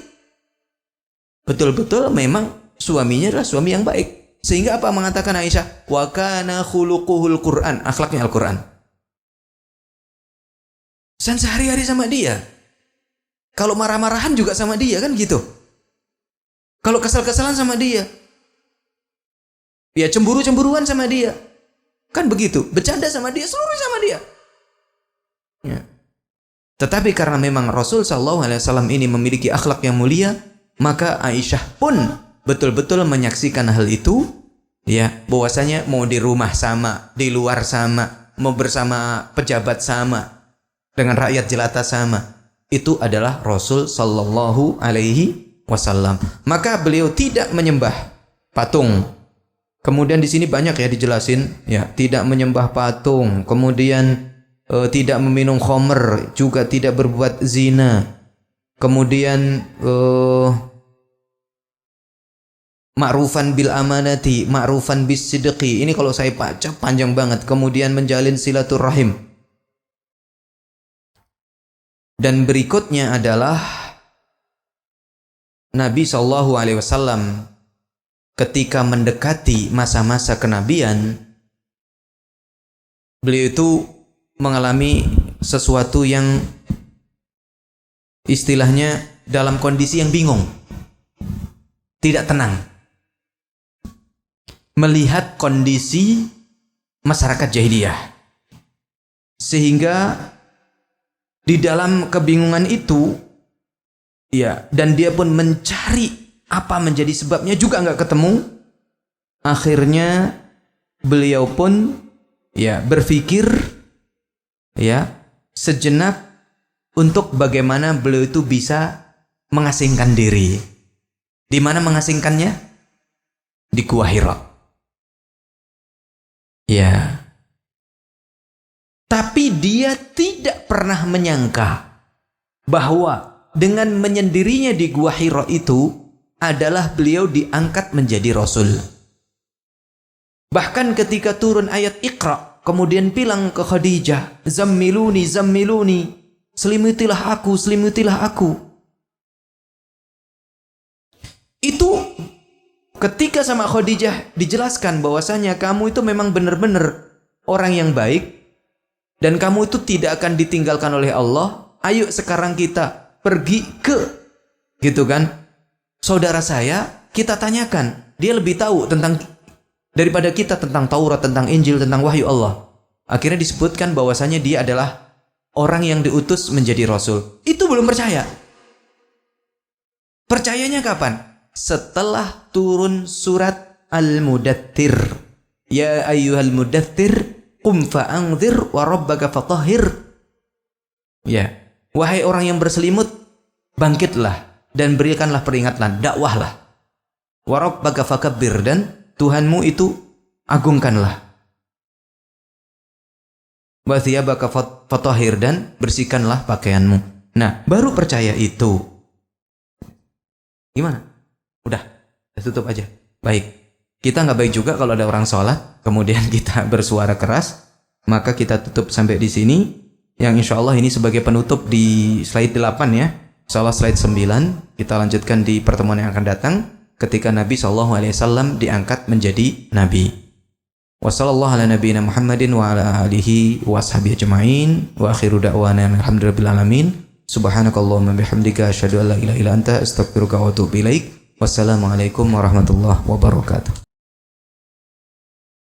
[SPEAKER 1] betul-betul memang suaminya adalah suami yang baik. Sehingga apa mengatakan Aisyah? Wa kana khuluquhul Quran, akhlaknya Al-Quran. Dan sehari-hari sama dia. Kalau marah-marahan juga sama dia kan gitu. Kalau kesal-kesalan sama dia. Ya cemburu-cemburuan sama dia. Kan begitu. Bercanda sama dia, seluruh sama dia. Ya. Tetapi karena memang Rasul SAW ini memiliki akhlak yang mulia, maka Aisyah pun betul-betul menyaksikan hal itu, ya, bahwasanya mau di rumah sama, di luar sama, mau bersama pejabat sama, dengan rakyat jelata sama, itu adalah Rasul sallallahu alaihi wasallam. Maka beliau tidak menyembah patung. Kemudian di sini banyak ya dijelasin, ya, tidak menyembah patung, kemudian tidak meminum khamr, juga tidak berbuat zina. Kemudian ma'rufan bil amanati, ma'rufan bis sidqi. Ini kalau saya baca panjang banget. Kemudian menjalin silaturahim. Dan berikutnya adalah Nabi SAW ketika mendekati masa-masa kenabian, beliau itu mengalami sesuatu yang istilahnya dalam kondisi yang bingung, tidak tenang, melihat kondisi masyarakat jahiliyah, sehingga di dalam kebingungan itu, ya, dan dia pun mencari apa menjadi sebabnya juga nggak ketemu. Akhirnya beliau pun ya berpikir ya sejenak untuk bagaimana beliau itu bisa mengasingkan diri. Di mana mengasingkannya? Di Gua Hira. Ya. Tapi dia tidak pernah menyangka bahwa dengan menyendirinya di Gua Hira itu adalah beliau diangkat menjadi Rasul. Bahkan ketika turun ayat Iqra, kemudian bilang ke Khadijah, "Zammiluni, zammiluni, selimutilah aku, selimutilah aku." Itu ketika sama Khadijah dijelaskan bahwasanya kamu itu memang benar-benar orang yang baik, dan kamu itu tidak akan ditinggalkan oleh Allah. Ayo sekarang kita pergi ke, gitu kan, saudara saya, kita tanyakan. Dia lebih tahu tentang daripada kita tentang Taurat, tentang Injil, tentang wahyu Allah. Akhirnya disebutkan bahwasanya dia adalah orang yang diutus menjadi Rasul. Itu belum percaya. Percayanya kapan? Setelah turun surat Al-Mudaththir. Ya ayyuhal mudaththir qum fa'anzir wa rabbaka fatahhir. Ya, wahai orang yang berselimut, bangkitlah dan berikanlah peringatan, dakwahlah. Wa rabbaka fakabbir, dan Tuhanmu itu agungkanlah. Wa thiyabaka fatahhir, dan bersihkanlah pakaianmu. Nah, baru percaya itu. Gimana? Udah tutup aja. Baik. Kita nggak baik juga kalau ada orang sholat, kemudian kita bersuara keras. Maka kita tutup sampai di sini. Yang insya Allah ini sebagai penutup di slide 8 ya. Insya Allah slide 9. Kita lanjutkan di pertemuan yang akan datang. Ketika Nabi SAW diangkat menjadi Nabi. Wassallallahu ala nabiyina Muhammadin wa ala alihi wa sahbihi ajma'in. Wa akhiru da'wana alhamdulillahil alamin. Subhanakallahumma bihamdika asyhadu an la ilaha illa anta astaghfiruka wa atubu ilaik. Wassalamualaikum warahmatullahi wabarakatuh.